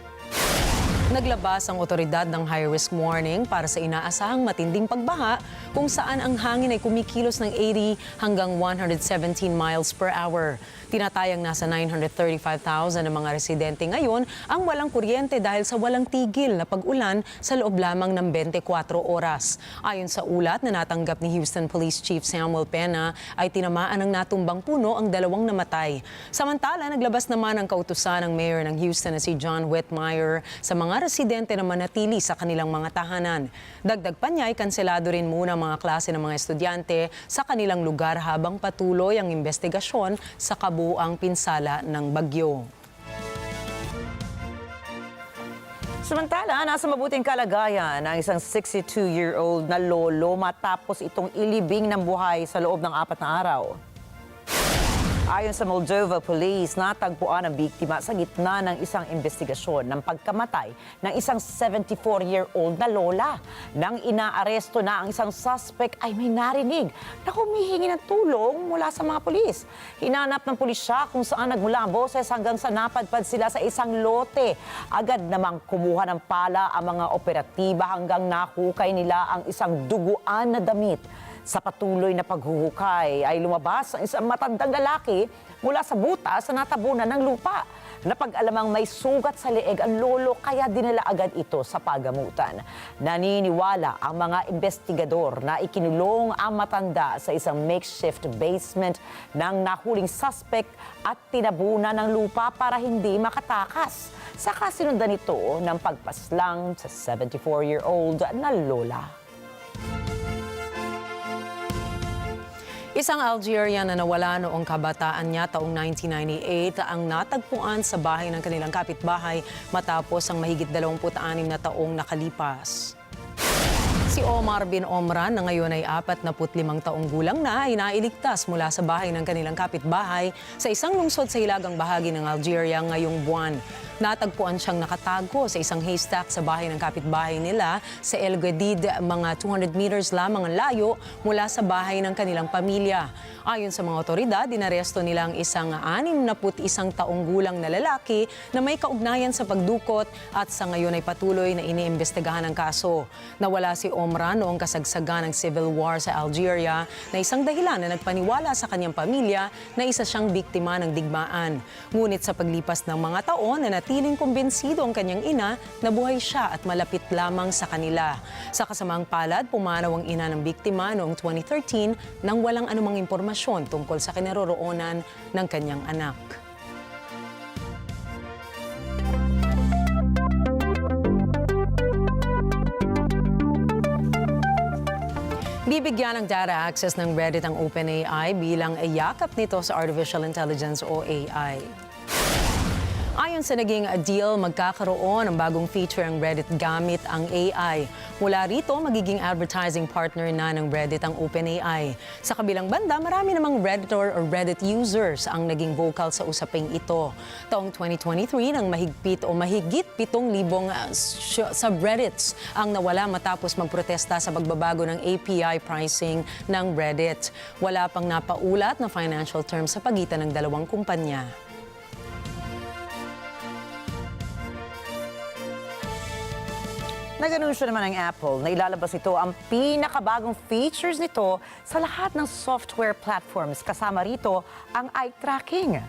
S1: Naglabas ang otoridad ng high-risk warning para sa inaasahang matinding pagbaha kung saan ang hangin ay kumikilos ng 80 hanggang 117 miles per hour. Tinatayang nasa 935,000 ng mga residente ngayon ang walang kuryente dahil sa walang tigil na pag-ulan sa loob lamang ng 24 oras. Ayon sa ulat na natanggap ni Houston Police Chief Samuel Pena, ay tinamaan ng natumbang puno ang 2 namatay. Samantala, naglabas naman ang kautusan ng mayor ng Houston na si John Whitmire sa mga residente na manatili sa kanilang mga tahanan. Dagdag pa niya ay kanselado rin muna ang mga klase ng mga estudyante sa kanilang lugar habang patuloy ang investigasyon sa kabuang pinsala ng bagyo.
S2: Samantala, nasa mabuting kalagayan ang isang 62-year-old na lolo matapos itong ilibing ng buhay sa loob ng 4 na araw. Ayon sa Moldova Police, natagpuan ang biktima sa gitna ng isang investigasyon ng pagkamatay ng isang 74-year-old na lola. Nang inaaresto na ang isang suspect ay may narinig na humihingi ng tulong mula sa mga pulis. Hinanap ng pulisya kung saan nagmula ang boses hanggang sa napadpad sila sa isang lote. Agad namang kumuha ng pala ang mga operatiba hanggang nahukay nila ang isang duguan na damit. Sa patuloy na paghuhukay ay lumabas ang isang matandang lalaki mula sa butas na natabunan ng lupa. Napag-alamang may sugat sa leeg ang lolo kaya dinala agad ito sa pagamutan. Naniniwala ang mga investigador na ikinulong ang matanda sa isang makeshift basement ng nahuling suspect at tinabunan ng lupa para hindi makatakas. Saka sinundan ito ng pagpaslang sa 74-year-old na lola.
S1: Isang Algerian na nawala noong kabataan niya taong 1998 ang natagpuan sa bahay ng kanilang kapitbahay matapos ang mahigit 26 na taong nakalipas. Si Omar bin Omran na ngayon ay 45 taong gulang na ay nailigtas mula sa bahay ng kanilang kapitbahay sa isang lungsod sa hilagang bahagi ng Algeria ngayong buwan. Natagpuan siyang nakatago sa isang haystack sa bahay ng kapitbahay nila sa El Gadid, mga 200 meters lamang ang layo mula sa bahay ng kanilang pamilya. Ayon sa mga otoridad, inaresto nila ang isang 61 taong gulang na lalaki na may kaugnayan sa pagdukot at sa ngayon ay patuloy na iniimbestigahan ang kaso. Nawala si Omran noong kasagsagan ng civil war sa Algeria na isang dahilan na nagpaniwala sa kanyang pamilya na isa siyang biktima ng digmaan. Ngunit sa paglipas ng mga taon, nanatiling kumbinsido ang kanyang ina na buhay siya at malapit lamang sa kanila. Sa kasamang palad, pumanaw ang ina ng biktima noong 2013 nang walang anumang impormasyon tungkol sa kinaroroonan ng kanyang anak. Bibigyan ng data access ng Reddit ang OpenAI bilang yakap nito sa Artificial Intelligence o AI. Ayon sa naging deal, magkakaroon ng bagong feature ang Reddit gamit ang AI. Mula rito, magiging advertising partner na ng Reddit ang OpenAI. Sa kabilang banda, marami namang Redditor o Reddit users ang naging vocal sa usaping ito. Taong 2023, nang mahigit 7,000 subreddits ang nawala matapos magprotesta sa pagbabago ng API pricing ng Reddit. Wala pang napaulat na financial terms sa pagitan ng dalawang kumpanya.
S2: Nag-anunsyo naman ng Apple na ilalabas ito ang pinakabagong features nito sa lahat ng software platforms. Kasama rito ang eye tracking.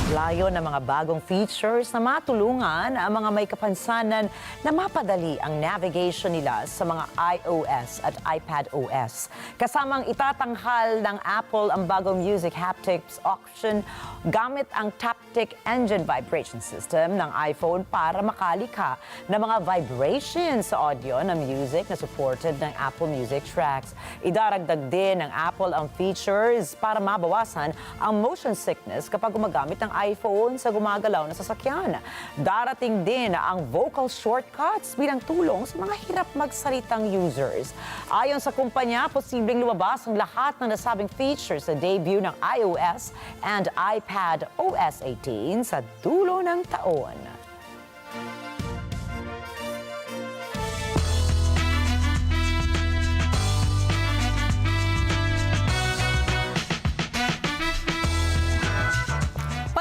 S2: Layo ng mga bagong features na matulungan ang mga may kapansanan na mapadali ang navigation nila sa mga iOS at iPadOS. Kasamang itatanghal ng Apple ang bagong music haptics option gamit ang Taptic Engine Vibration System ng iPhone para makalikha ng mga vibrations sa audio ng music na supported ng Apple Music tracks. Idaragdag din ng Apple ang features para mabawasan ang motion sickness kapag gumagamit ng iPhone sa gumagalaw na sasakyan. Darating din ang vocal shortcuts bilang tulong sa mga hirap magsalitang users. Ayon sa kumpanya, posibleng lumabas ang lahat ng nasabing features sa debut ng iOS and iPad OS 18 sa dulo ng taon.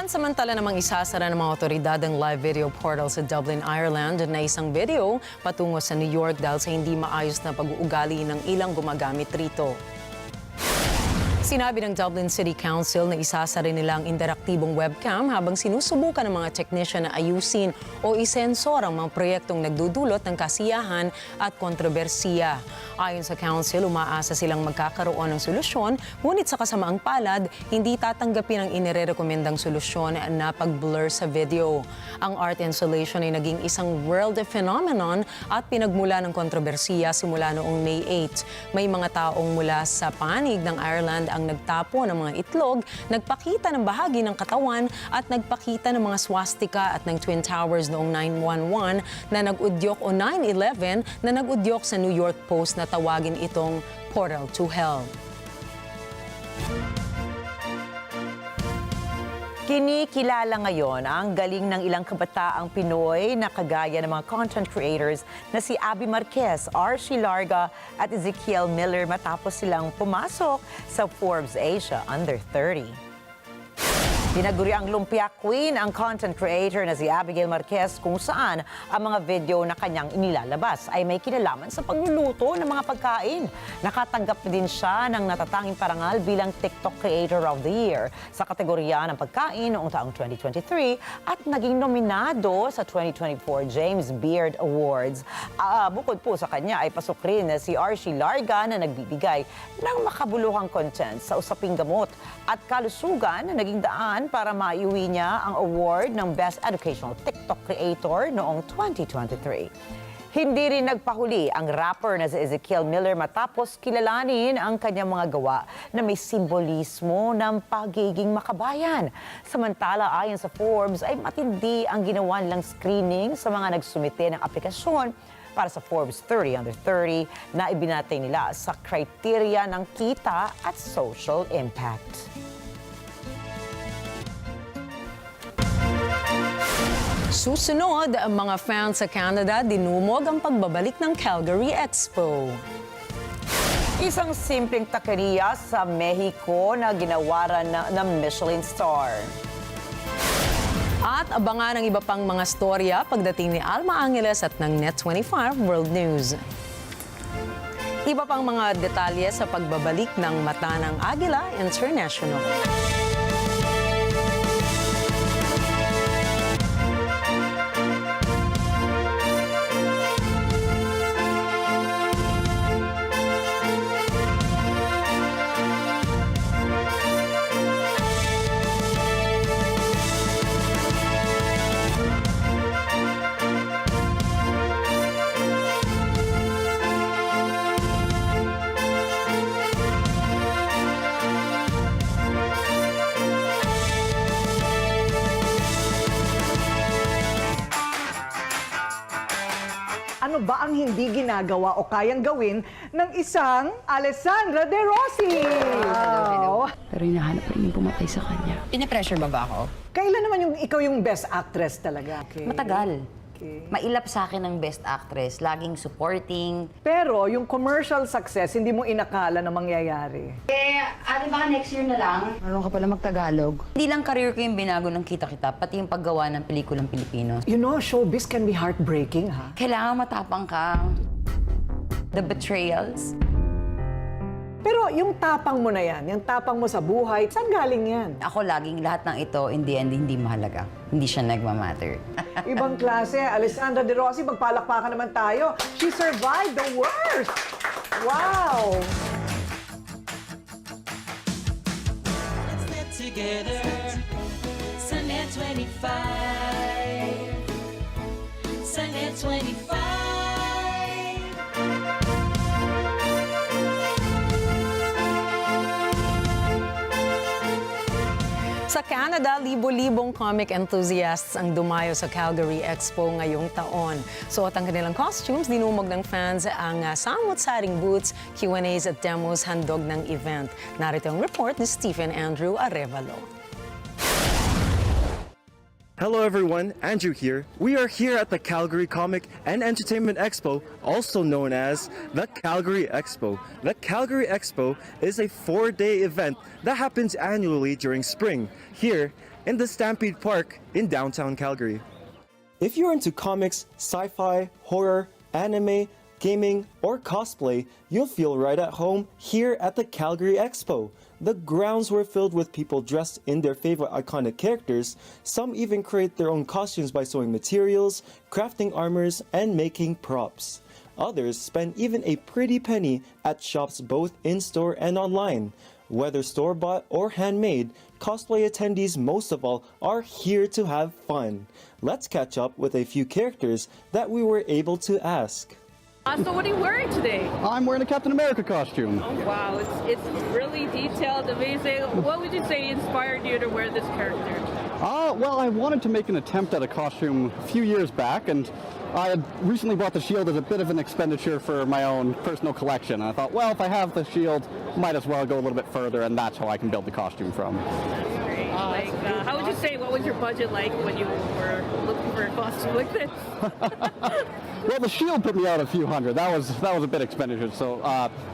S1: Pansamantala namang isasara ng mga otoridad ang live video portal sa Dublin, Ireland na isang video patungo sa New York dahil sa hindi maayos na pag-uugali ng ilang gumagamit rito. Sinabi ng Dublin City Council na isasara nila ang interaktibong webcam habang sinusubukan ng mga technician na ayusin o isensor ang mga proyektong nagdudulot ng kasiyahan at kontrobersiya. Ayon sa Council, umaasa silang magkakaroon ng solusyon, ngunit sa kasamaang palad, hindi tatanggapin ang inirekomendang solusyon na pag-blur sa video. Ang art installation ay naging isang world phenomenon at pinagmula ng kontrobersiya simula noong May 8. May mga taong mula sa panig ng Ireland ang nagtapo ng mga itlog, nagpakita ng bahagi ng katawan at nagpakita ng mga swastika at ng Twin Towers noong 9/11 na nag-udyok o 9/11 na nag-udyok sa New York Post na tawagin itong Portal to Hell.
S2: Kinikilala ngayon ang galing ng ilang kabataang Pinoy na kagaya ng mga content creators na si Abby Marquez, Archie Larga at Ezekiel Miller matapos silang pumasok sa Forbes Asia Under 30. Tinaguri ang Lumpia Queen ang content creator na si Abigail Marquez kung saan ang mga video na kanyang inilalabas ay may kinalaman sa pagluluto ng mga pagkain. Nakatanggap din siya ng natatanging parangal bilang TikTok Creator of the Year sa kategorya ng pagkain noong taong 2023 at naging nominado sa 2024 James Beard Awards. Bukod po sa kanya ay pasok rin si Archie Larga na nagbibigay ng makabuluhang content sa usaping gamot at kalusugan na naging daan para maiuwi niya ang award ng Best Educational TikTok Creator noong 2023. Hindi rin nagpahuli ang rapper na si Ezekiel Miller matapos kilalanin ang kanyang mga gawa na may simbolismo ng pagiging makabayan. Samantala, ayon sa Forbes, ay matindi ang ginawa nilang screening sa mga nagsumite ng aplikasyon para sa Forbes 30 Under 30 na ibinatay nila sa kriteria ng kita at social impact.
S1: Susunod, ang mga fans sa Canada dinumog ang pagbabalik ng Calgary Expo.
S2: Isang simpleng takeria sa Mexico na ginawaran ng Michelin star.
S1: At abangan ang iba pang mga storya pagdating ni Alma Angeles at ng Net25 World News. Iba pang mga detalye sa pagbabalik ng mata ng Agila International.
S6: ang hindi ginagawa o kayang gawin ng isang Alessandra De Rossi. Wow!
S7: Pero hinahanap pa rin yung pumatay sa kanya.
S8: Pinapressure ba ako?
S6: Kailan naman ikaw yung best actress talaga? Okay.
S8: Matagal. Mailap sa akin ng best actress, laging supporting.
S6: Pero yung commercial success, hindi mo inakala na mangyayari.
S8: Ate, baka next year na lang.
S7: Marunong ka pala magtagalog.
S8: Hindi lang career ko yung binago ng kita-kita, pati yung paggawa ng pelikulang Pilipino.
S6: You know, showbiz can be heartbreaking, ha?
S8: Kailangan matapang ka. The betrayals.
S6: Pero yung tapang mo na yan, yung tapang mo sa buhay, saan galing yan?
S8: Ako laging lahat ng ito, in the end, hindi mahalaga. Hindi siya nagmamatter.
S6: Ibang klase, Alessandra De Rossi, magpalakpakan naman tayo. She survived the worst! Wow!
S5: Let's get together. Sunday 25. Sunday 25.
S1: Sa Canada, libo-libong comic enthusiasts ang dumayo sa Calgary Expo ngayong taon. Suot ang kanilang costumes, dinumog ng fans ang samot-saring booths, Q&As at demos handog ng event. Narito ang report ni Stephen Andrew Arevalo.
S24: Hello everyone, Andrew here. We are here at the Calgary Comic and Entertainment Expo, also known as the Calgary Expo. The Calgary Expo is a 4-day event that happens annually during spring, here in the Stampede Park in downtown Calgary. If you're into comics, sci-fi, horror, anime, gaming, or cosplay, you'll feel right at home here at the Calgary Expo. The grounds were filled with people dressed in their favorite iconic characters. Some even create their own costumes by sewing materials, crafting armors, and making props. Others spend even a pretty penny at shops both in-store and online. Whether store-bought or handmade, cosplay attendees most of all are here to have fun. Let's catch up with a few characters that we were able to ask.
S25: So what are you wearing today?
S26: I'm wearing a Captain America costume.
S25: Oh wow, it's really detailed, amazing. What would you say inspired you to wear this character?
S26: Well, I wanted to make an attempt at a costume a few years back, and I had recently bought the shield as a bit of an expenditure for my own personal collection. And I thought, well, if I have the shield, might as well go a little bit further, and that's how I can build the costume from.
S25: Great. How would you say, what was your budget like when you were looking for a costume like this?
S26: Well, the shield put me out a few hundred. That was a bit expenditure, so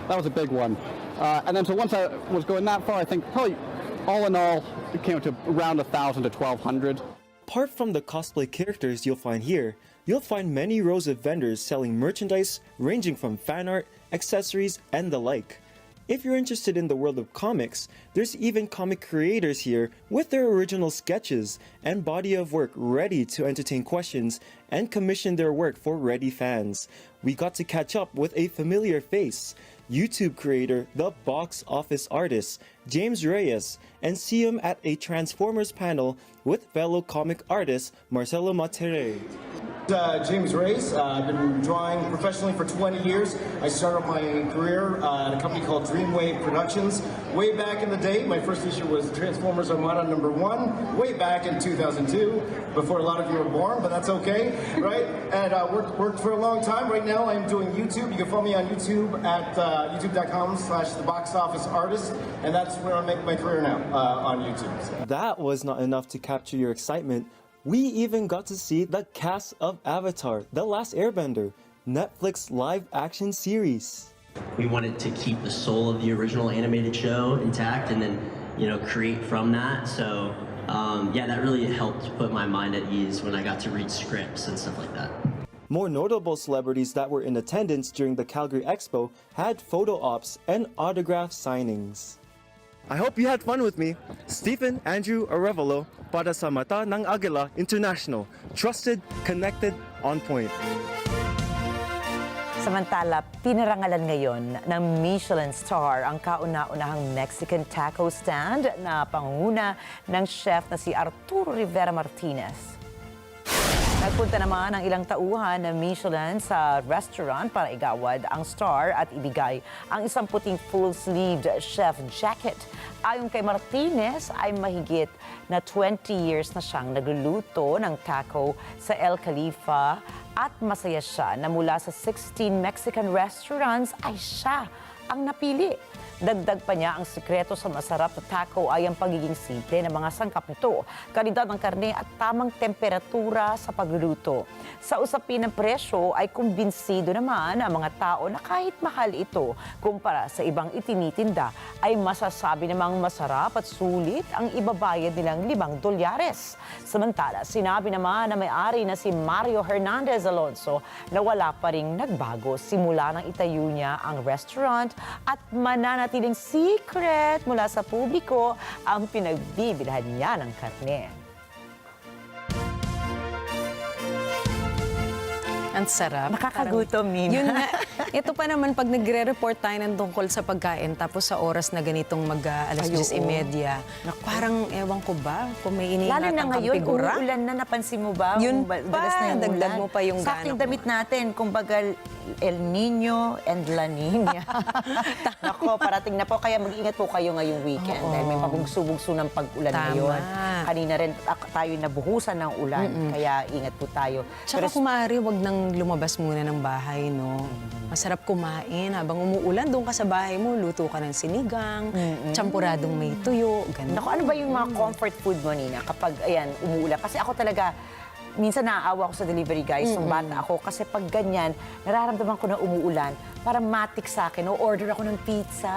S26: that was a big one. And then so once I was going that far, I think probably all in all, it came to around 1,000 to 1,200.
S24: Apart from the cosplay characters you'll find here, you'll find many rows of vendors selling merchandise ranging from fan art, accessories, and the like. If you're interested in the world of comics, there's even comic creators here with their original sketches and body of work ready to entertain questions and commission their work for ready fans. We got to catch up with a familiar face, YouTube creator, the box office artist, James Reyes, and see him at a Transformers panel with fellow comic artist, Marcelo Matere.
S27: James Reyes. I've been drawing professionally for 20 years. I started my career at a company called Dreamwave Productions. Way back in the day, my first issue was Transformers Armada #1, way back in 2002, before a lot of you were born, but that's okay, right? And worked for a long time. Right now, I'm doing YouTube. You can follow me on YouTube at youtube.com/theboxofficeartist, and that's where I make my career now, on YouTube. So.
S24: That was not enough to capture your excitement. We even got to see the cast of Avatar, The Last Airbender, Netflix live-action series.
S28: We wanted to keep the soul of the original animated show intact and then, create from that. So, that really helped put my mind at ease when I got to read scripts and stuff like that.
S24: More notable celebrities that were in attendance during the Calgary Expo had photo ops and autograph signings. I hope you had fun with me. Stephen Andrew Arevalo para sa Mata ng Agila International. Trusted, connected, on point.
S2: Samantala, pinarangalan ngayon ng Michelin star ang kauna-unahang Mexican taco stand na pangunguna ng chef na si Arturo Rivera Martinez. Nagpunta naman ang ilang tauhan na Michelin sa restaurant para igawad ang star at ibigay ang isang puting full-sleeved chef jacket. Ayon kay Martinez ay mahigit na 20 years na siyang nagluluto ng taco sa El Khalifa at masaya siya na mula sa 16 Mexican restaurants ay siya ang napili. Dagdag pa niya, ang sikreto sa masarap na taco ay ang pagiging simple ng mga sangkap nito, kalidad ng karne at tamang temperatura sa pagluluto. Sa usapin ng presyo ay kumbinsido naman ang mga tao na kahit mahal ito kumpara sa ibang itinitinda ay masasabi namang masarap at sulit ang ibabayad nilang $5. Samantala, sinabi naman na may-ari na si Mario Hernandez Alonso na wala pa ring nagbago simula nang itayo niya ang restaurant at mananatiling secret mula sa publiko ang pinagbibilhan niya ng karne.
S1: Ang sarap.
S2: Nakakagutom, Nina.
S1: Yun nga. Ito pa naman, pag nagre-report tayo ng tungkol sa pagkain, tapos sa oras na ganitong alas 10:30, parang ewan ko ba, kung may iniingatan
S2: Lalo na
S1: kang
S2: ngayon,
S1: figura.
S2: umuulan na, napansin mo ba?
S1: Yun
S2: Dalas na yung
S1: dagdag
S2: ulan.
S1: mo pa yung
S2: Sa ating damit natin, kumbaga El Nino and La Nina. Nako, parating na po. Kaya mag-ingat po kayo ngayong weekend. Dahil may pabugso-bugso ng pag-ulan ngayon. Kanina rin tayo nabuhusan ng ulan. Kaya ingat po tayo.
S1: Tsaka kung maaari, wag nang lumabas muna ng bahay, no? Masarap kumain. Habang umuulan, doon ka sa bahay mo, luto ka ng sinigang, champuradong may tuyo, ganun.
S2: Naku, ano ba yung mga comfort food mo, Nina, kapag, ayan, umuulan? Kasi ako talaga, minsan naaawa ako sa delivery guys nung bata ako kasi pag ganyan, nararamdaman ko na umuulan, para matik sa akin, order ako ng pizza.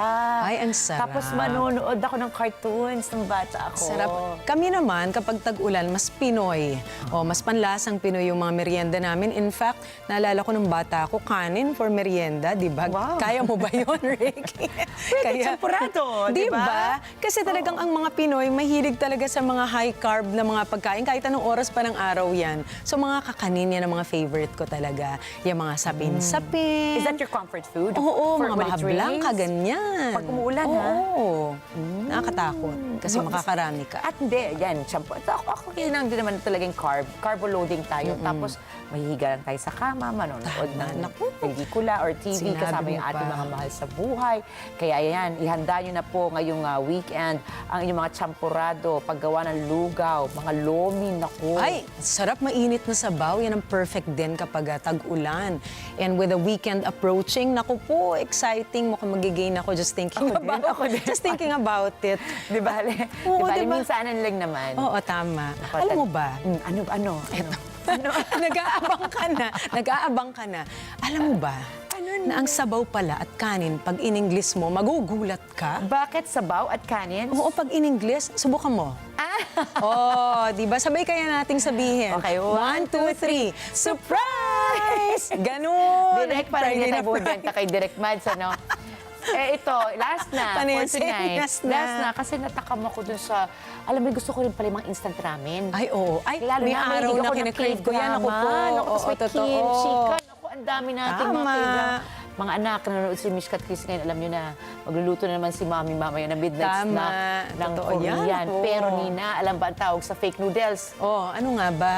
S1: Ay, ang sarap.
S2: Tapos manonood ako ng cartoons ng bata ako.
S1: Sarap. Kami naman, kapag tag-ulan, mas Pinoy. O, mas panlasang Pinoy yung mga merienda namin. In fact, naalala ko nung bata ako, kanin for merienda, di ba?
S2: Wow.
S1: Kaya mo ba yun, Ricky?
S2: Pwede, champurado, di ba?
S1: Kasi talagang ang mga Pinoy, mahilig talaga sa mga high-carb na mga pagkain. Kahit anong oras pa ng araw yan. So, mga kakanin yan ang mga favorite ko talaga. Yung mga sapin-sapin.
S2: Is that your comfort food?
S1: Oo,
S2: For
S1: mga
S2: when
S1: maha
S2: it rains?
S1: blanca, ganyan.
S2: Pag umuulan, ha?
S1: Oo. Nakakatakot. Kasi makakarami ka.
S2: At hindi, yan, shampoo. Ako kailangan din naman talagang carbo loading tayo. Tapos, mahihiga lang tayo sa kama, manonood ng pelikula or TV
S1: Sinabi
S2: kasama
S1: mo
S2: yung ating
S1: pa.
S2: mga mahal sa buhay. Kaya yan, ihanda nyo na po ngayong weekend ang inyong mga champurado, paggawa ng lugaw, mga lomi, naku.
S1: Ay, sarap mainit na sabaw. Yan ang perfect din kapag tag-ulan. And with the weekend approaching, naku po, exciting. Mukhang magigain ako just thinking Just thinking about it.
S2: Di ba?
S1: Oo,
S2: Di ba?
S1: diba?
S2: Minsanan lang naman.
S1: Oo, tama. Alam mo ba?
S2: Ano?
S1: Nag-aabang ka na. Alam mo ba? Na ang sabaw pala at kanin, pag in-English mo, magugulat ka.
S2: Bakit sabaw at kanin?
S1: Oo, pag in-English, subukan mo. Oh, di ba? Sabay kaya nating sabihin.
S2: Okay,
S1: 1, 2, 3. Surprise! Ganun.
S2: Direct, parang hindi na tayo bumibenta kay Direct Mads, ano? Ito, last na, for tonight.
S1: Last na.
S2: Kasi natakam ako dun sa, alam mo, gusto ko rin pala yung mga instant ramen.
S1: Ay, oo. Ay,
S2: lalo
S1: may
S2: na,
S1: araw
S2: mahilig
S1: na
S2: ako ng
S1: kinikrave ko yan. Ako po.
S2: Naku,
S1: Oo,
S2: may
S1: totoo.
S2: chicken. Naku, ang dami natin mga
S1: Tama.
S2: kailangan. Mga anak, nanonood si Mish Kat Chris ngayon, alam nyo na, magluluto na naman si Mami mamaya na midnight
S1: Tama.
S2: snack ng
S1: Totoo yan,
S2: Korean.
S1: ako.
S2: Pero Nina, alam ba ang tawag sa fake noodles?
S1: Oh, ano nga ba?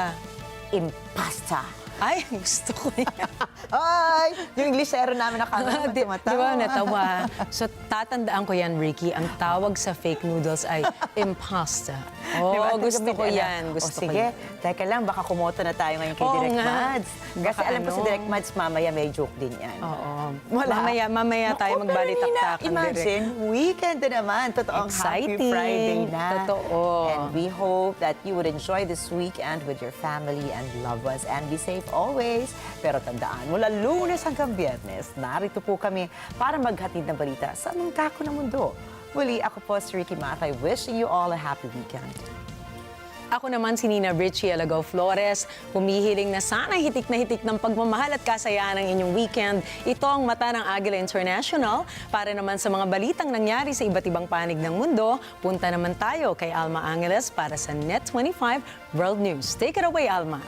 S2: Impasta.
S1: Ay, gusto ko yan.
S2: Ay, yung Englishero namin nakakatawa.
S1: Di ba, natawa? So, tatandaan ko yan, Ricky. Ang tawag sa fake noodles ay impasta. Oh,
S2: Diba?
S1: gusto ko yan. Gusto ko
S2: sige,
S1: yan.
S2: teka lang, baka kumoto na tayo ngayon kay
S1: Oo
S2: Direct
S1: nga.
S2: Mads. Kasi
S1: Baka
S2: alam ko si
S1: ano.
S2: Direct Mads, mamaya may joke din yan.
S1: Oo.
S2: Wala.
S1: Mamaya tayo
S2: Naku,
S1: magbalitaktakan.
S2: pero Nina, imagine, weekend na naman. Totoong
S1: Exciting.
S2: Happy Friday na.
S1: Totoo.
S2: And we hope that you would enjoy this weekend with your family and loved ones. And be safe always. Pero tandaan, mula Lunes hanggang Biyernes, narito po kami para maghatid ng balita sa mga kako ng mundo. Muli, ako po si Ricky Matay, wishing you all a happy weekend.
S1: Ako naman si Nina Richie Alagaw Flores, humihiling na sana hitik na hitik ng pagmamahal at kasayahan ng inyong weekend. Ito ang mata ng Agila International. Para naman sa mga balitang nangyari sa iba't ibang panig ng mundo, punta naman tayo kay Alma Angeles para sa Net25 World News. Take it away, Alma.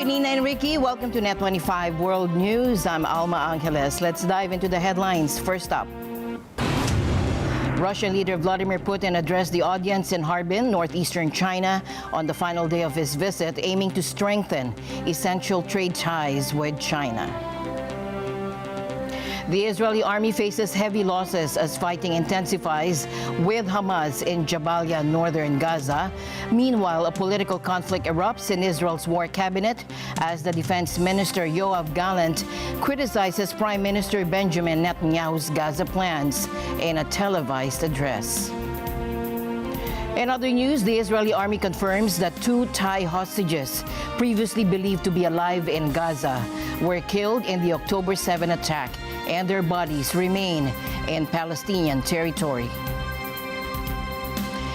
S9: you, Nina and Ricky. Welcome to Net25 World News. I'm Alma Angeles. Let's dive into the headlines. First up, Russian leader Vladimir Putin addressed the audience in Harbin, northeastern China, on the final day of his visit, aiming to strengthen essential trade ties with China. The Israeli army faces heavy losses as fighting intensifies with Hamas in Jabalia, northern Gaza. Meanwhile, a political conflict erupts in Israel's war cabinet as the defense minister Yoav Gallant criticizes Prime Minister Benjamin Netanyahu's Gaza plans in a televised address. In other news, the Israeli army confirms that 2 Thai hostages, previously believed to be alive in Gaza, were killed in the October 7 attack, and their bodies remain in Palestinian territory.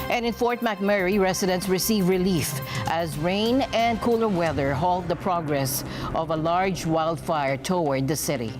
S9: And in Fort McMurray, residents receive relief as rain and cooler weather halt the progress of a large wildfire toward the city.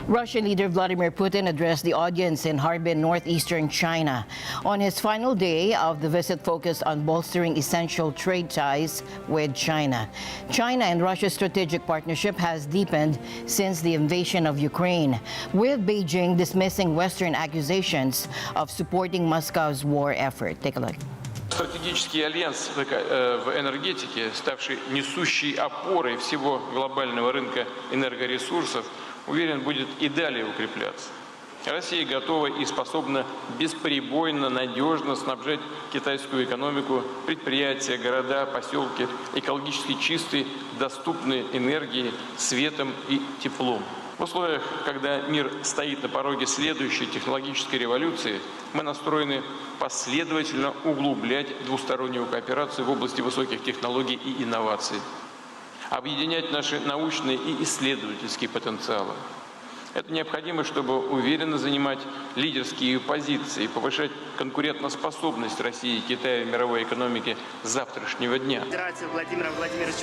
S9: Russian leader Vladimir Putin addressed the audience in Harbin, northeastern China. On his final day of the visit focused on bolstering essential trade ties with China. China and Russia's strategic partnership has deepened since the invasion of Ukraine, with Beijing dismissing Western accusations of supporting Moscow's war effort. Take a look.
S10: Стратегический альянс в энергетике, ставший несущей опорой всего глобального рынка энергоресурсов, уверен, будет и далее укрепляться. Россия готова и способна бесперебойно, надежно снабжать китайскую экономику, предприятия, города, поселки экологически чистой, доступной энергией, светом и теплом. В условиях, когда мир стоит на пороге следующей технологической революции, мы настроены последовательно углублять двустороннюю кооперацию в области высоких технологий и инноваций, объединять наши научные и исследовательские потенциалы. Это необходимо, чтобы уверенно занимать лидерские позиции и повышать конкурентоспособность России и Китая в мировой экономике завтрашнего дня.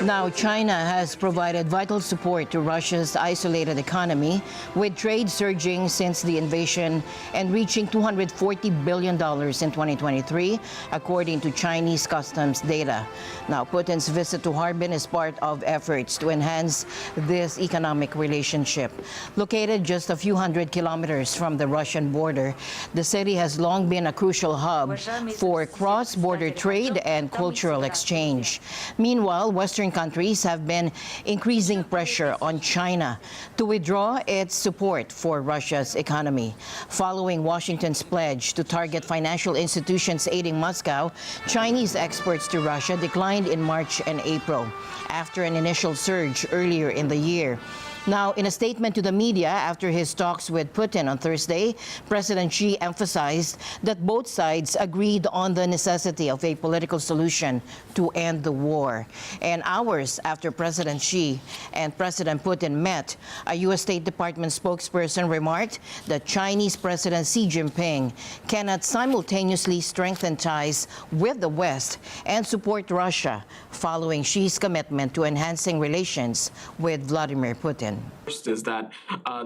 S9: Now, China has provided vital support to Russia's isolated economy, with trade surging since the invasion and reaching $240 billion in 2023, according to Chinese customs data. Now, Putin's visit to Harbin is part of efforts to enhance this economic relationship. Located just a few hundred kilometers from the Russian border, the city has long been a crucial hub for cross-border trade and cultural exchange. Meanwhile, Western countries have been increasing pressure on China to withdraw its support for Russia's economy. Following Washington's pledge to target financial institutions aiding Moscow, Chinese exports to Russia declined in March and April, after an initial surge earlier in the year. Now, in a statement to the media after his talks with Putin on Thursday, President Xi emphasized that both sides agreed on the necessity of a political solution to end the war. And hours after President Xi and President Putin met, a U.S. State Department spokesperson remarked that Chinese President Xi Jinping cannot simultaneously strengthen ties with the West and support Russia, following Xi's commitment to enhancing relations with Vladimir Putin.
S11: First is that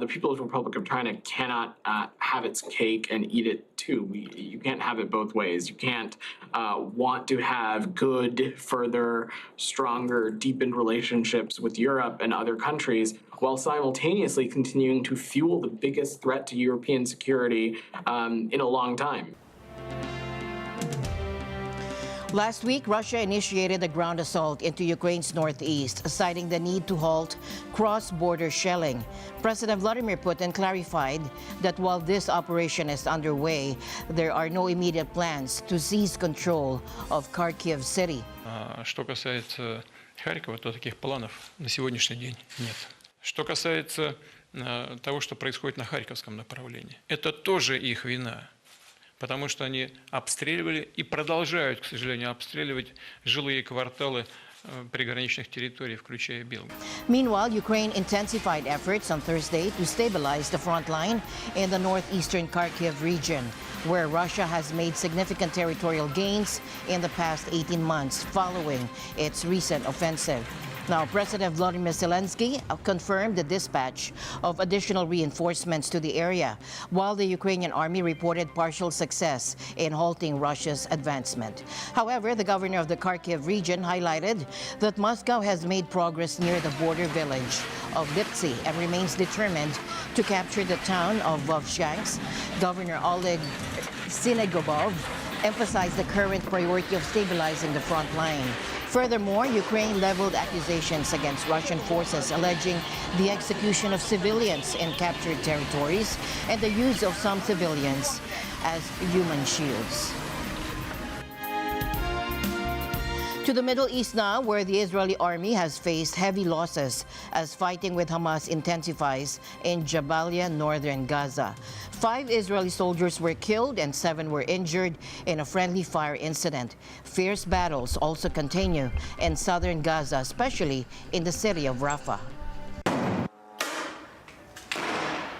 S11: the People's Republic of China cannot have its cake and eat it too. You can't have it both ways. You can't want to have good, further, stronger, deepened relationships with Europe and other countries while simultaneously continuing to fuel the biggest threat to European security in a long time.
S9: Last week, Russia initiated a ground assault into Ukraine's northeast, citing the need to halt cross-border shelling. President Vladimir Putin clarified that while this operation is underway, there are no immediate plans to seize control of Kharkiv city.
S10: Что касается Харькова, то таких планов на сегодняшний день нет. Что касается того, что происходит на Харьковском направлении, это тоже их вина. Потому что они обстреливали и продолжают, к сожалению, обстреливать жилые кварталы приграничных территорий, включая Белгород.
S9: Meanwhile, Ukraine intensified efforts on Thursday to stabilize the front line in the northeastern Kharkiv region, where Russia has made significant territorial gains in the past 18 months following its recent offensive. Now, President Volodymyr Zelensky confirmed the dispatch of additional reinforcements to the area, while the Ukrainian army reported partial success in halting Russia's advancement. However, the governor of the Kharkiv region highlighted that Moscow has made progress near the border village of Lipsy and remains determined to capture the town of Vovshansk. Governor Oleg Sinegobov emphasized the current priority of stabilizing the front line. Furthermore, Ukraine leveled accusations against Russian forces alleging the execution of civilians in captured territories and the use of some civilians as human shields. To the Middle East now, where the Israeli army has faced heavy losses as fighting with Hamas intensifies in Jabalia, northern Gaza. 5 Israeli soldiers were killed and 7 were injured in a friendly fire incident. Fierce battles also continue in southern Gaza, especially in the city of Rafah.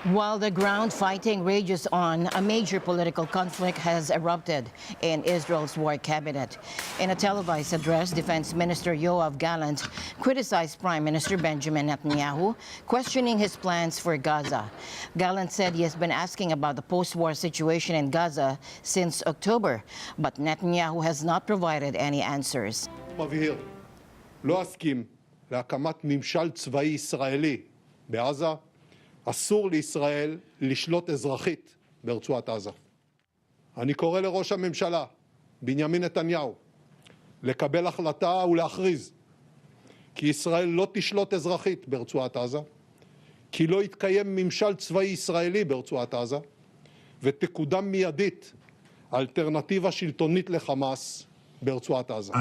S9: While the ground fighting rages on, a major political conflict has erupted in Israel's war cabinet. In a televised address, Defense Minister Yoav Gallant criticized Prime Minister Benjamin Netanyahu, questioning his plans for Gaza. Gallant said he has been asking about the post-war situation in Gaza since October, but Netanyahu has not provided any answers.
S12: מבהיר, לא אסכים להקמת ממשל צבאי ישראלי בעזה. אסור לישראל לשלוט אזרחית ברצועת עזה. אני קורא לראש הממשלה, בנימין נתניהו, לקבל החלטה ולהכריז כי ישראל לא תשלוט אזרחית ברצועת עזה, כי לא יתקיים ממשל צבאי ישראלי ברצועת עזה, ותקודם מיידית אלטרנטיבה שלטונית לחמאס ברצועת עזה.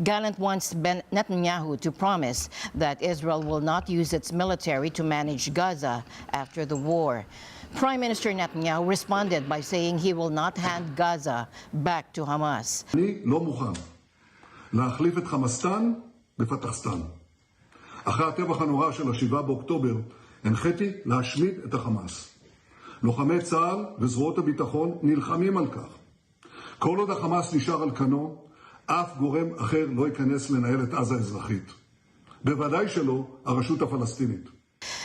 S9: Gallant wants Netanyahu to promise that Israel will not use its military to manage Gaza after the war. Prime Minister Netanyahu responded by saying he will not hand Gaza back to Hamas.
S13: אני לא מוכן להחליף את חמאסטן בפתחסטן. אחרי הטבח הנורא של 7 באוקטובר הנחיתי להשמיד את החמאס. לוחמי צה"ל וזרועות הביטחון נלחמים על כך. כל עוד החמאס נשאר על כנו, אף גורם אחר לא ייכנס לנהל את עזה אזרחית. בוודאי שלא הרשות הפלסטינית.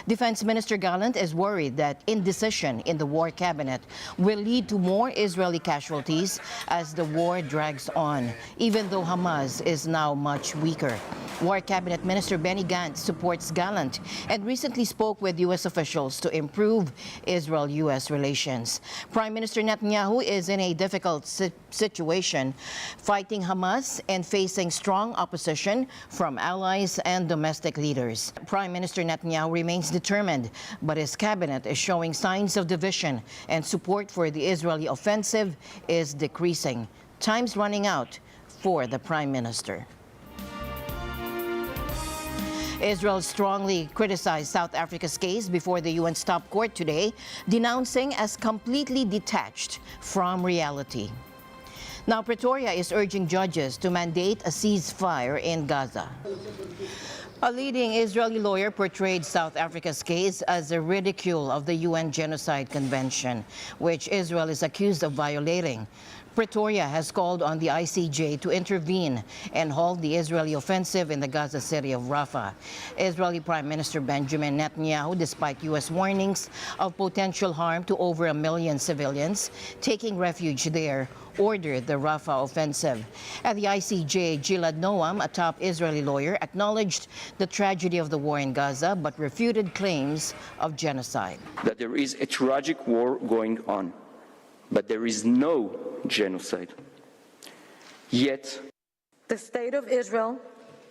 S9: Defense Minister Gallant is worried that indecision in the war cabinet will lead to more Israeli casualties as the war drags on, even though Hamas is now much weaker. War Cabinet Minister Benny Gantz supports Gallant and recently spoke with U.S. officials to improve Israel-U.S. relations. Prime Minister Netanyahu is in a difficult situation, fighting Hamas and facing strong opposition from allies and domestic leaders. Prime Minister Netanyahu remains determined, but his cabinet is showing signs of division and support for the Israeli offensive is decreasing. Time's running out for the Prime Minister. Israel strongly criticized South Africa's case before the UN's top court today, denouncing as completely detached from reality. Now, Pretoria is urging judges to mandate a ceasefire in Gaza. A leading Israeli lawyer portrayed South Africa's case as a ridicule of the UN Genocide Convention, which Israel is accused of violating. Pretoria has called on the ICJ to intervene and halt the Israeli offensive in the Gaza city of Rafah. Israeli Prime Minister Benjamin Netanyahu, despite U.S. warnings of potential harm to over 1 million civilians taking refuge there, ordered the Rafah offensive. At the ICJ, Gilad Noam, a top Israeli lawyer, acknowledged the tragedy of the war in Gaza but refuted claims of genocide.
S14: That there is a tragic war going on, but there is no genocide. Yet,
S15: the State of Israel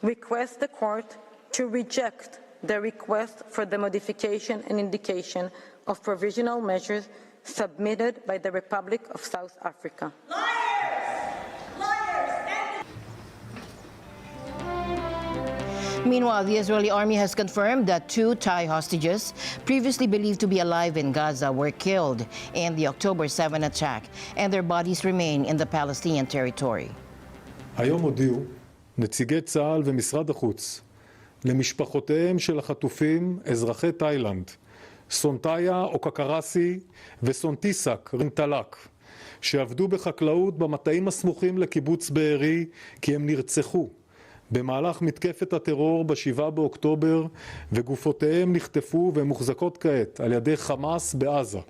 S15: requests the court to reject the request for the modification and indication of provisional measures submitted by the Republic of South Africa.
S9: Meanwhile, the Israeli army has confirmed that 2 Thai hostages, previously believed to be alive in Gaza, were killed in the October 7 attack, and their bodies remain in the Palestinian territory.
S13: היום הודיעו
S16: נציגי צה"ל ומשרד החוץ, למשפחותיהם של החטופים, אזרחי תאילנד, סונטאיה אוקקרסי וסונטיסק רינטלק, שעבדו בחקלאות במטעים הסמוכים לקיבוץ בארי כי הם נרצחו במהלך מתקפת הטרור ב-7 באוקטובר, וגופותיהם נחטפו ומוחזקות כעת על ידי חמאס בעזה.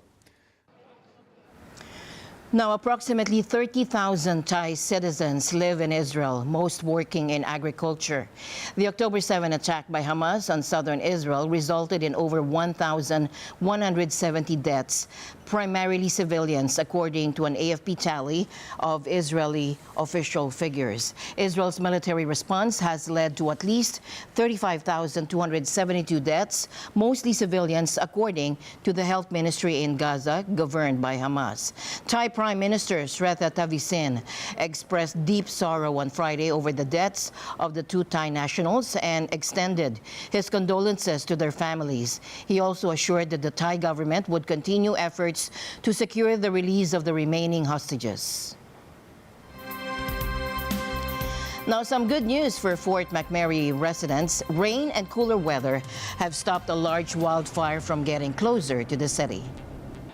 S9: Now, approximately 30,000 Thai citizens live in Israel, most working in agriculture. The October 7 attack by Hamas on southern Israel resulted in over 1,170 deaths, primarily civilians, according to an AFP tally of Israeli official figures. Israel's military response has led to at least 35,272 deaths, mostly civilians, according to the health ministry in Gaza, governed by Hamas. Thai Prime Minister Sretha Thavisin expressed deep sorrow on Friday over the deaths of the two Thai nationals and extended his condolences to their families. He also assured that the Thai government would continue efforts to secure the release of the remaining hostages. Now, some good news for Fort McMurray residents. Rain and cooler weather have stopped a large wildfire from getting closer to the city.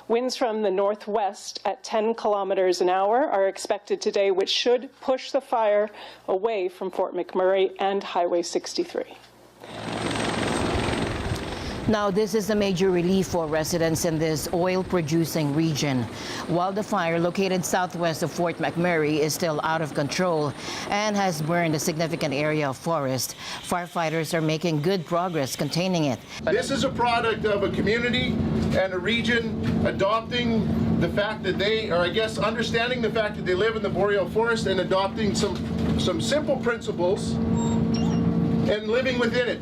S17: Winds from the northwest at 10 kilometers an hour are expected today, which should push the fire away from Fort McMurray and Highway 63.
S9: Now, this is a major relief for residents in this oil-producing region. While the fire located southwest of Fort McMurray is still out of control and has burned a significant area of forest, firefighters are making good progress containing it.
S18: This is a product of a community and a region adopting the fact that they, or I guess understanding the fact that they live in the boreal forest and adopting some simple principles and living within it.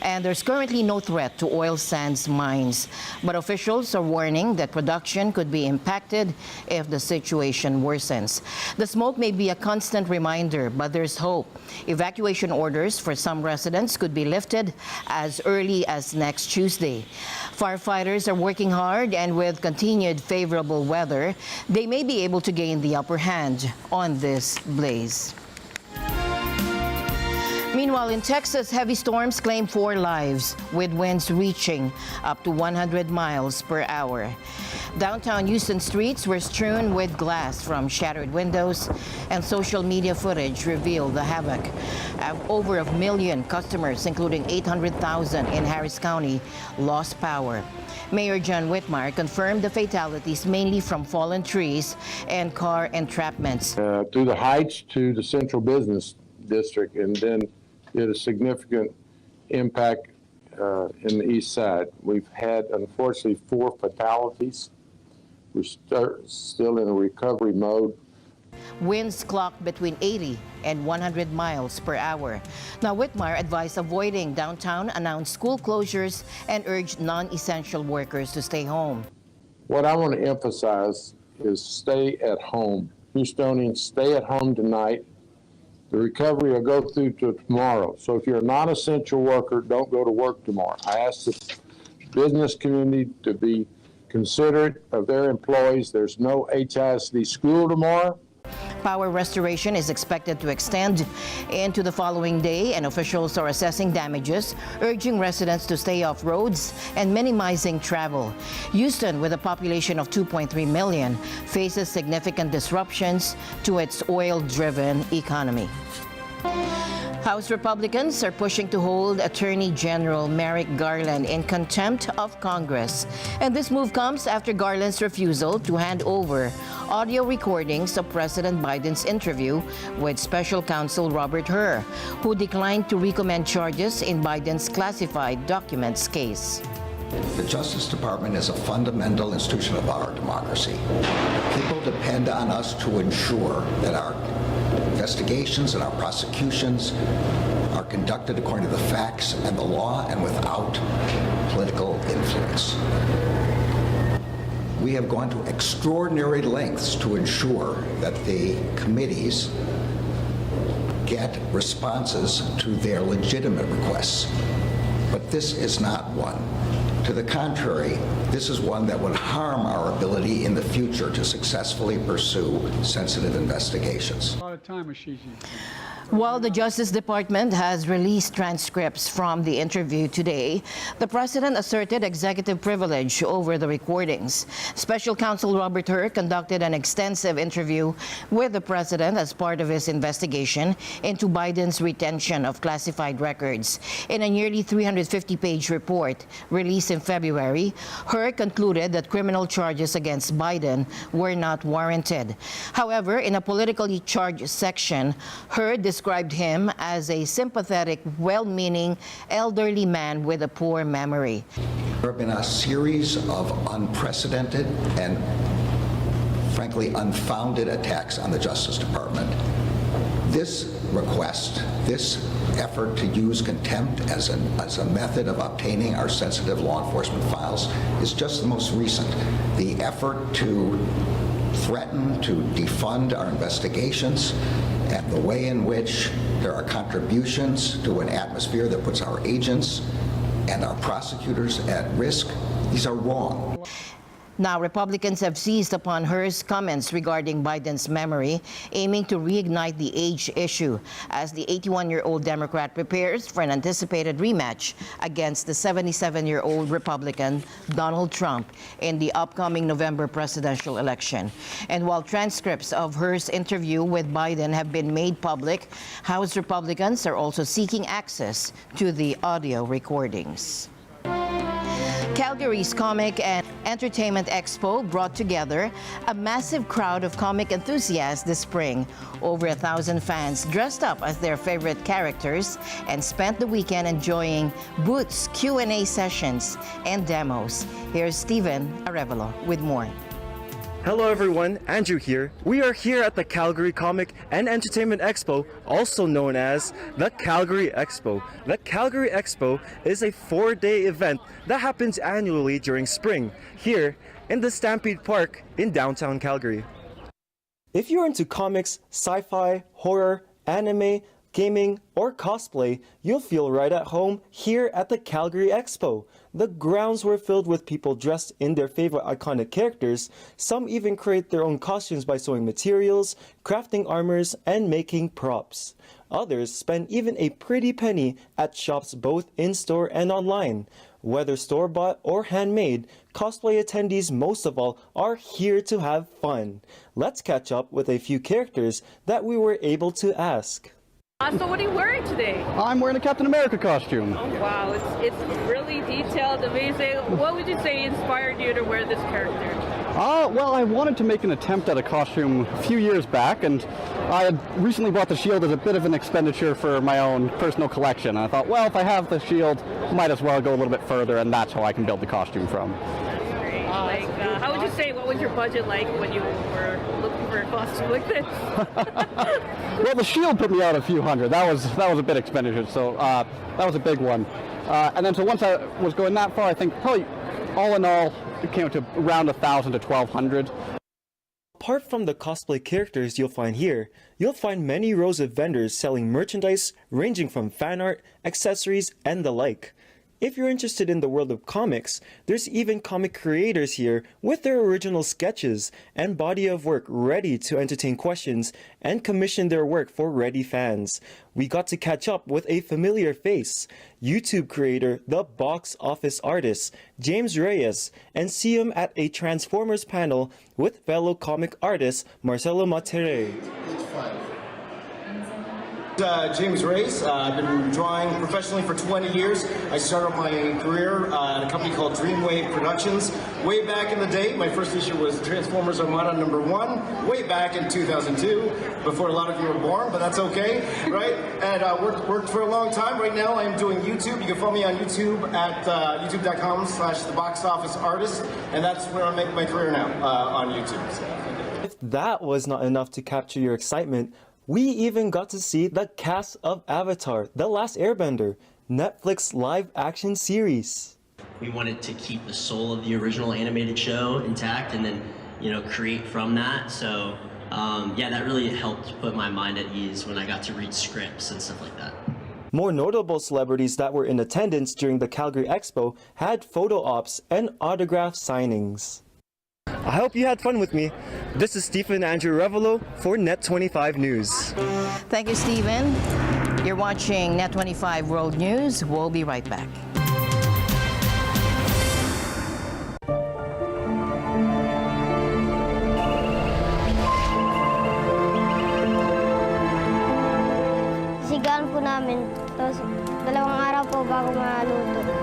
S9: And there's currently no threat to oil sands mines. But officials are warning that production could be impacted if the situation worsens. The smoke may be a constant reminder, but there's hope. Evacuation orders for some residents could be lifted as early as next Tuesday. Firefighters are working hard, and with continued favorable weather, they may be able to gain the upper hand on this blaze. Meanwhile, in Texas, heavy storms claim 4 lives, with winds reaching up to 100 miles per hour. Downtown Houston streets were strewn with glass from shattered windows, and social media footage revealed the havoc. Over 1 million customers, including 800,000 in Harris County, lost power. Mayor John Whitmire confirmed the fatalities mainly from fallen trees and car entrapments.
S19: Through the Heights to the Central Business District, and then did a significant impact in the east side. We've had, unfortunately, 4 fatalities. We're still in a recovery mode.
S9: Winds clocked between 80 and 100 miles per hour. Now, Whitmire advised avoiding downtown, announced school closures, and urged non-essential workers to stay home.
S19: What I want to emphasize is stay at home. Houstonians, stay at home tonight. The recovery will go through to tomorrow. So if you're a non-essential worker, don't go to work tomorrow. I ask the business community to be considerate of their employees. There's no HISD school tomorrow.
S9: Power restoration is expected to extend into the following day, and officials are assessing damages, urging residents to stay off roads and minimizing travel. Houston, with a population of 2.3 million, faces significant disruptions to its oil-driven economy. House Republicans are pushing to hold Attorney General Merrick Garland in contempt of Congress. And this move comes after Garland's refusal to hand over audio recordings of President Biden's interview with Special Counsel Robert Hur, who declined to recommend charges in Biden's classified documents case.
S20: The Justice Department is a fundamental institution of our democracy. People depend on us to ensure that our investigations and our prosecutions are conducted according to the facts and the law and without political influence. We have gone to extraordinary lengths to ensure that the committees get responses to their legitimate requests. But this is not one. To the contrary, this is one that would harm our ability in the future to successfully pursue sensitive investigations.
S21: A lot of time with Shishi.
S9: While the Justice Department has released transcripts from the interview today, the president asserted executive privilege over the recordings. Special Counsel Robert Hur conducted an extensive interview with the president as part of his investigation into Biden's retention of classified records. In a nearly 350-page report released in February, Hur concluded that criminal charges against Biden were not warranted. However, in a politically charged section, Hur described him as a sympathetic, well-meaning, elderly man with a poor memory.
S20: There have been a series of unprecedented and, frankly, unfounded attacks on the Justice Department. This request, this effort to use contempt as a method of obtaining our sensitive law enforcement files is just the most recent. The effort to threaten to defund our investigations and the way in which there are contributions to an atmosphere that puts our agents and our prosecutors at risk, these are wrong.
S9: Now, Republicans have seized upon Hur's comments regarding Biden's memory, aiming to reignite the age issue as the 81-year-old Democrat prepares for an anticipated rematch against the 77-year-old Republican Donald Trump in the upcoming November presidential election. And while transcripts of Hur's interview with Biden have been made public, House Republicans are also seeking access to the audio recordings. Calgary's Comic and Entertainment Expo brought together a massive crowd of comic enthusiasts this spring. Over 1,000 fans dressed up as their favorite characters and spent the weekend enjoying booths, Q&A sessions, and demos. Here's Steven Arevalo with more.
S24: Hello everyone, Andrew here. We are here at the Calgary Comic and Entertainment Expo, also known as the Calgary Expo. The Calgary Expo is a 4-day event that happens annually during spring, here in the Stampede Park in downtown Calgary. If you're into comics, sci-fi, horror, anime, gaming, or cosplay, you'll feel right at home here at the Calgary Expo. The grounds were filled with people dressed in their favorite iconic characters. Some even create their own costumes by sewing materials, crafting armors, and making props. Others spend even a pretty penny at shops both in-store and online. Whether store-bought or handmade, cosplay attendees most of all are here to have fun. Let's catch up with a few characters that we were able to ask.
S25: So what are you wearing today?
S26: I'm wearing a Captain America costume.
S25: Oh wow, it's really detailed, amazing. What would you say inspired you to wear this character?
S26: Well, I wanted to make an attempt at a costume a few years back, and I had recently bought the shield as a bit of an expenditure for my own personal collection. And I thought, well, if I have the shield, might as well go a little bit further, and that's how I can build the costume from.
S25: Great. How would you say, what was your budget like when you were looking for a costume like this?
S26: Well, the shield put me out a few hundred. That was a bit expenditure, so that was a big one. And then so once I was going that far, I think probably all in all, it came to around 1,000 to 1,200.
S24: Apart from the cosplay characters you'll find here, you'll find many rows of vendors selling merchandise ranging from fan art, accessories, and the like. If you're interested in the world of comics, there's even comic creators here with their original sketches and body of work ready to entertain questions and commission their work for ready fans. We got to catch up with a familiar face, YouTube creator, the box office artist, James Reyes, and see him at a Transformers panel with fellow comic artist, Marcelo Matere.
S27: James Reyes. I've been drawing professionally for 20 years. I started my career at a company called Dreamwave Productions. Way back in the day, my first issue was Transformers Armada #1, way back in 2002, before a lot of you were born, but that's okay, right? And worked for a long time. Right now, I'm doing YouTube. You can follow me on YouTube at youtube.com/theboxofficeartist, and that's where I make my career now, on YouTube. So.
S24: If that was not enough to capture your excitement, we even got to see the cast of Avatar: The Last Airbender, Netflix live-action series.
S28: We wanted to keep the soul of the original animated show intact and then, create from that. So, that really helped put my mind at ease when I got to read scripts and stuff like that.
S24: More notable celebrities that were in attendance during the Calgary Expo had photo ops and autograph signings. I hope you had fun with me. This is Stephen Andrew Revelo for Net25 News.
S9: Thank you, Stephen. You're watching Net25 World News. We'll be right back.
S3: Sigalan po namin. Tapos 2 araw po bago maluto.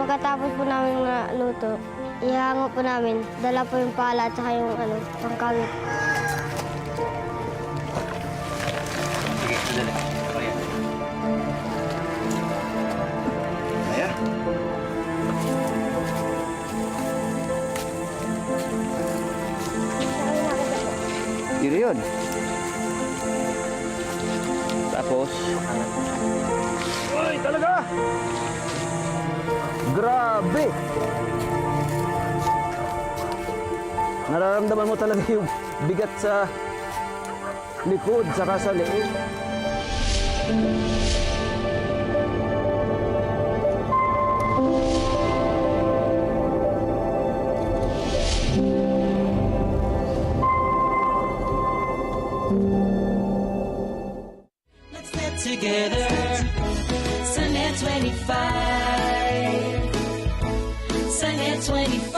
S3: Pagkatapos po namin maluto, ihango po namin. Dala po yung pala at saka yung pangkawit.
S24: Ayan. Yun yun. Tapos,
S4: Uy, talaga! Grabe! Nararamdaman mo talaga yung bigat sa likod, saka sa leeg.
S5: Let's get together. Sunday 25. Sunday 25.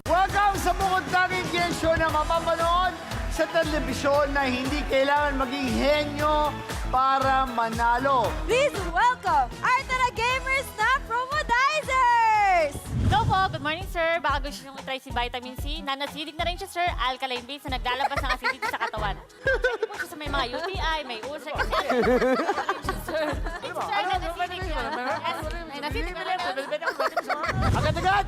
S6: Welcome sa bukod tanging game show na mapapanood sa telebisyon na hindi kailangan maging henyo para manalo.
S7: Please welcome our Gamers na Promodizers!
S8: Hello po, good morning sir. Baka gusto nyo try si Vitamin C. Nanasilig na rin siya sir, alkaline base na naglalabas ng acidity sa katawan. Check po siya sa may mga UTI, may ulcer kasi. Sir, nanasilig siya. Nanasilig na rin.
S6: Agad-agad!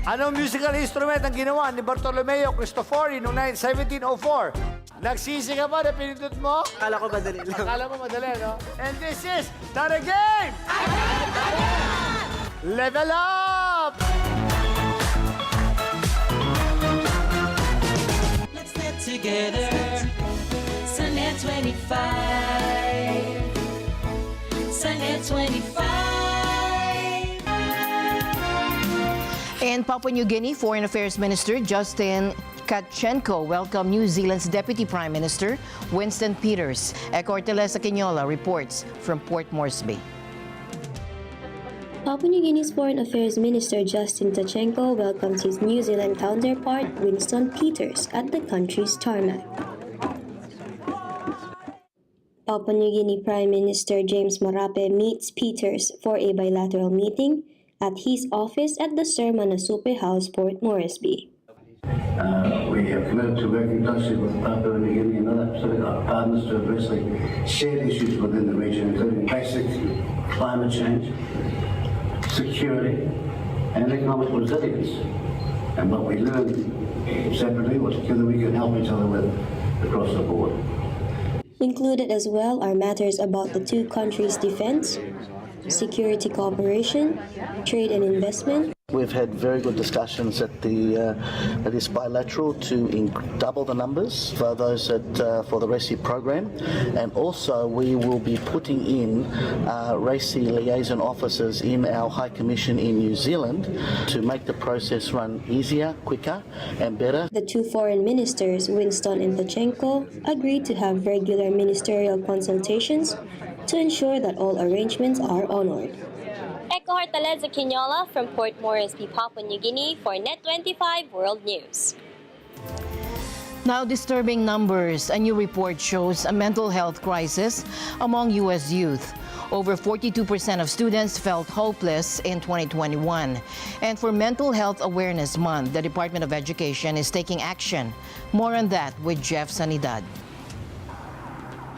S6: Anong musical instrument ang ginawa ni Bartolomeo Cristofori noong 1704? Nagsisi ka ba na pinindot mo?
S4: Akala ko madali lang.
S6: Akala mo madali, no? And this is not a game! Level up!
S5: Let's get together. Sunday 25. Sunday 25.
S9: In Papua New Guinea, Foreign Affairs Minister Justin Katchenko welcomed New Zealand's Deputy Prime Minister Winston Peters. Ecortelesa Quinola reports from Port Moresby.
S21: Papua New Guinea's Foreign Affairs Minister Justin Katchenko welcomes his New Zealand counterpart Winston Peters at the country's tarmac. Papua New Guinea Prime Minister James Marape meets Peters for a bilateral meeting at his office at the Sir Manasupe House, Port Moresby.
S22: We have committed to working closely with Papua New Guinea and other Pacific partners to address the shared issues within the region, including basic climate change, security, and economic resilience. And what we learned separately, what together we can help each other with across the board.
S21: Included as well are matters about the two countries' defense, security cooperation, trade and investment.
S23: We've had very good discussions at this bilateral to double the numbers for those for the RECI program, and also we will be putting in RECI liaison officers in our High Commission in New Zealand to make the process run easier, quicker, and better.
S21: The two foreign ministers, Winston and Katchenko, agreed to have regular ministerial consultations to ensure that all arrangements are honored.
S29: Ecortelesa Quinola from Port Moresby, Papua New Guinea for Net25 World News.
S9: Now, disturbing numbers. A new report shows a mental health crisis among U.S. youth. Over 42% of students felt hopeless in 2021. And for Mental Health Awareness Month, the Department of Education is taking action. More on that with Jeff Sanidad.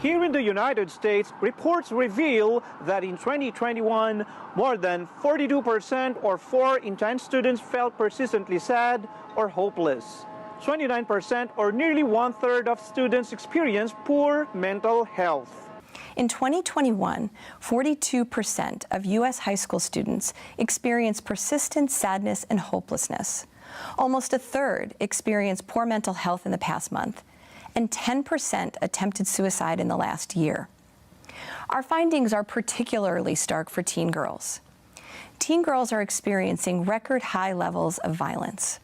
S30: Here in the United States, reports reveal that in 2021, more than 42% or 4 in 10 students felt persistently sad or hopeless. 29% or nearly 1/3 of students experience poor mental health.
S1: In 2021, 42% of U.S. high school students experienced persistent sadness and hopelessness. Almost 1/3 experienced poor mental health in the past month, and 10% attempted suicide in the last year. Our findings are particularly stark for teen girls. Teen girls are experiencing record high levels of violence.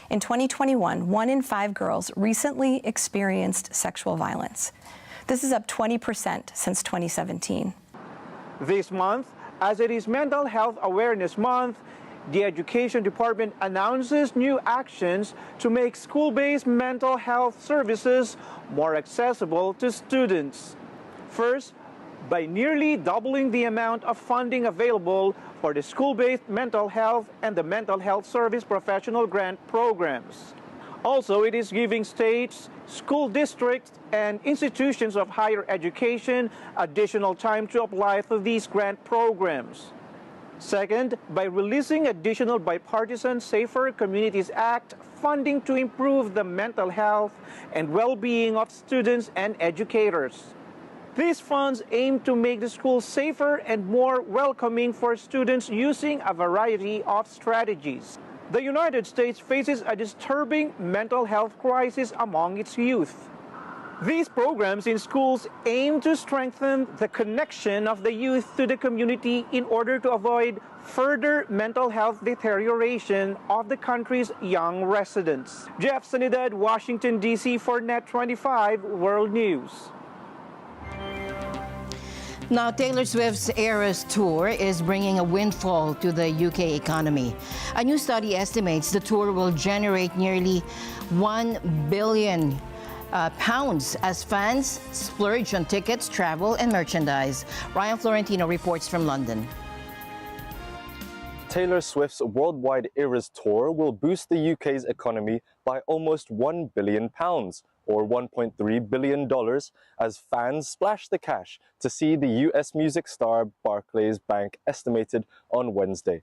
S1: In 2021, 1 in 5 girls recently experienced sexual violence. This is up 20% since 2017.
S30: This month, as it is Mental Health Awareness Month, the Education Department announces new actions to make school-based mental health services more accessible to students. First, by nearly doubling the amount of funding available for the school-based mental health and the mental health service professional grant programs. Also, it is giving states, school districts, and institutions of higher education additional time to apply for these grant programs. Second, by releasing additional bipartisan Safer Communities Act funding to improve the mental health and well-being of students and educators. These funds aim to make the schools safer and more welcoming for students using a variety of strategies. The United States faces a disturbing mental health crisis among its youth. These programs in schools aim to strengthen the connection of the youth to the community in order to avoid further mental health deterioration of the country's young residents. Jeff Sanidad, Washington, D.C. for Net 25 World News.
S9: Now, Taylor Swift's Eras Tour is bringing a windfall to the UK economy. A new study estimates the tour will generate nearly £1 billion as fans splurge on tickets, travel, and merchandise. Ryan Florentino reports from London.
S24: Taylor Swift's worldwide Eras Tour will boost the UK's economy by almost £1 billion, or $1.3 billion, as fans splash the cash to see the US music star Barclays Bank estimated on Wednesday.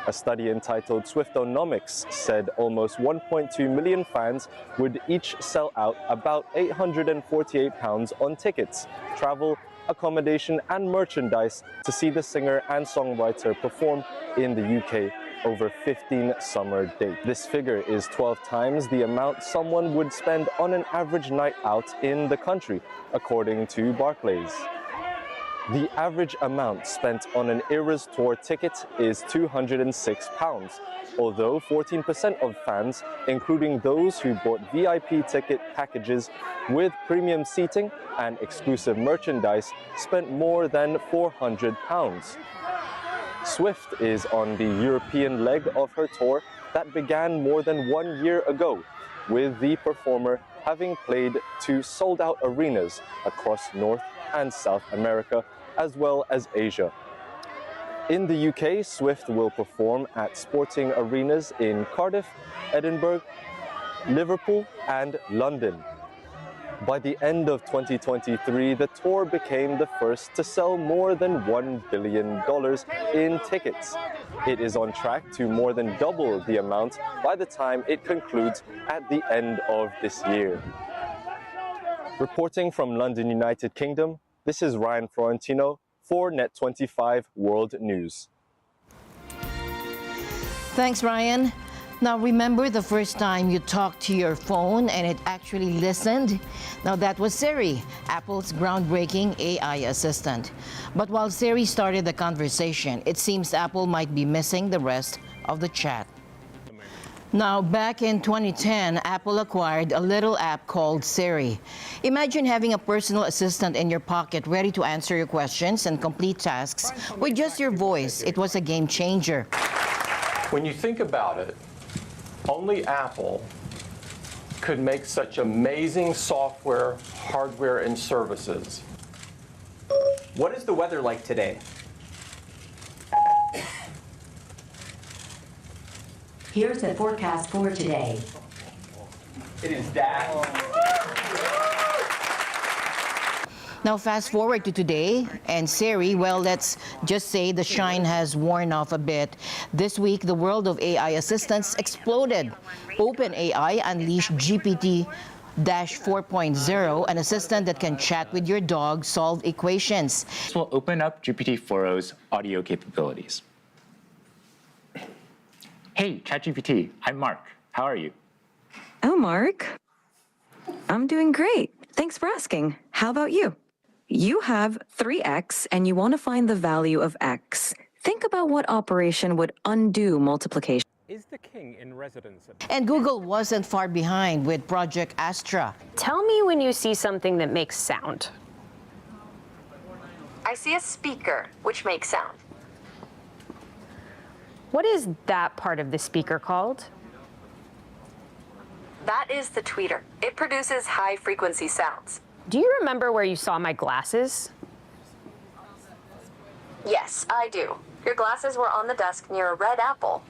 S24: A study entitled Swiftonomics said almost 1.2 million fans would each sell out about £848 on tickets, travel, accommodation and merchandise to see the singer and songwriter perform in the UK over 15 summer dates. This figure is 12 times the amount someone would spend on an average night out in the country, according to Barclays. The average amount spent on an Eras Tour ticket is £206, although 14% of fans, including those who bought VIP ticket packages with premium seating and exclusive merchandise, spent more than £400. Swift is on the European leg of her tour that began more than 1 year ago, with the performer having played to sold-out arenas across North and South America, as well as Asia. In the UK, Swift will perform at sporting arenas in Cardiff, Edinburgh, Liverpool, and London. By the end of 2023, the tour became the first to sell more than $1 billion in tickets. It is on track to more than double the amount by the time it concludes at the end of this year. Reporting from London, United Kingdom, this is Ryan Florentino for Net 25 World News.
S9: Thanks, Ryan. Now, remember the first time you talked to your phone and it actually listened? Now, that was Siri, Apple's groundbreaking AI assistant. But while Siri started the conversation, it seems Apple might be missing the rest of the chat. Now, back in 2010, Apple acquired a little app called Siri. Imagine having a personal assistant in your pocket ready to answer your questions and complete tasks with just your voice. It was a game changer.
S2: When you think about it, only Apple could make such amazing software, hardware, and services.
S10: What is the weather like today?
S11: Here's the forecast for today.
S10: It is that.
S9: Now fast forward to today, and Siri, well, let's just say the shine has worn off a bit. This week, the world of AI assistants exploded. OpenAI unleashed GPT-4.0, an assistant that can chat with your dog, solve equations.
S12: This will open up GPT-4o's audio capabilities. Hey, ChatGPT, I'm Mark. How are you?
S13: Oh, Mark. I'm doing great. Thanks for asking. How about you? You have 3x and you want to find the value of x. Think about what operation would undo multiplication.
S14: Is the king in residence?
S9: And Google wasn't far behind with Project Astra.
S15: Tell me when you see something that makes sound.
S13: I see a speaker, which makes sound.
S15: What is that part of the speaker called?
S13: That is the tweeter. It produces high-frequency sounds.
S15: Do you remember where you saw my glasses?
S13: Yes, I do. Your glasses were on the desk near a red apple.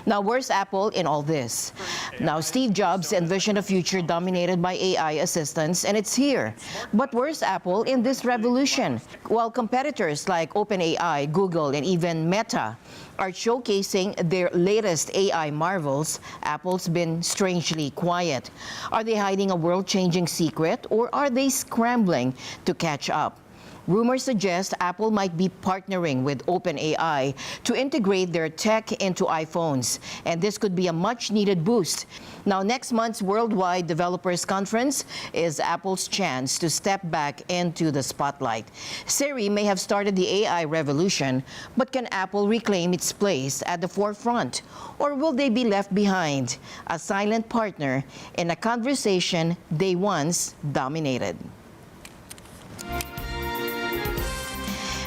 S9: Now, where's Apple in all this? Now, Steve Jobs envisioned a future dominated by AI assistants, and it's here. But where's Apple in this revolution? While competitors like OpenAI, Google, and even Meta are showcasing their latest AI marvels, Apple's been strangely quiet. Are they hiding a world-changing secret, or are they scrambling to catch up? Rumors suggest Apple might be partnering with OpenAI to integrate their tech into iPhones, and this could be a much-needed boost. Now, next month's Worldwide Developers Conference is Apple's chance to step back into the spotlight. Siri may have started the AI revolution, but can Apple reclaim its place at the forefront? Or will they be left behind, a silent partner in a conversation they once dominated?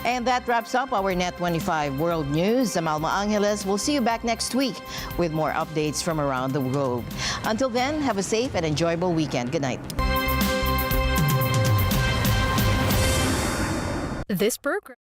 S9: And that wraps up our Net25 World News. I'm Alma Angeles. We'll see you back next week with more updates from around the globe. Until then, have a safe and enjoyable weekend. Good night.
S16: This program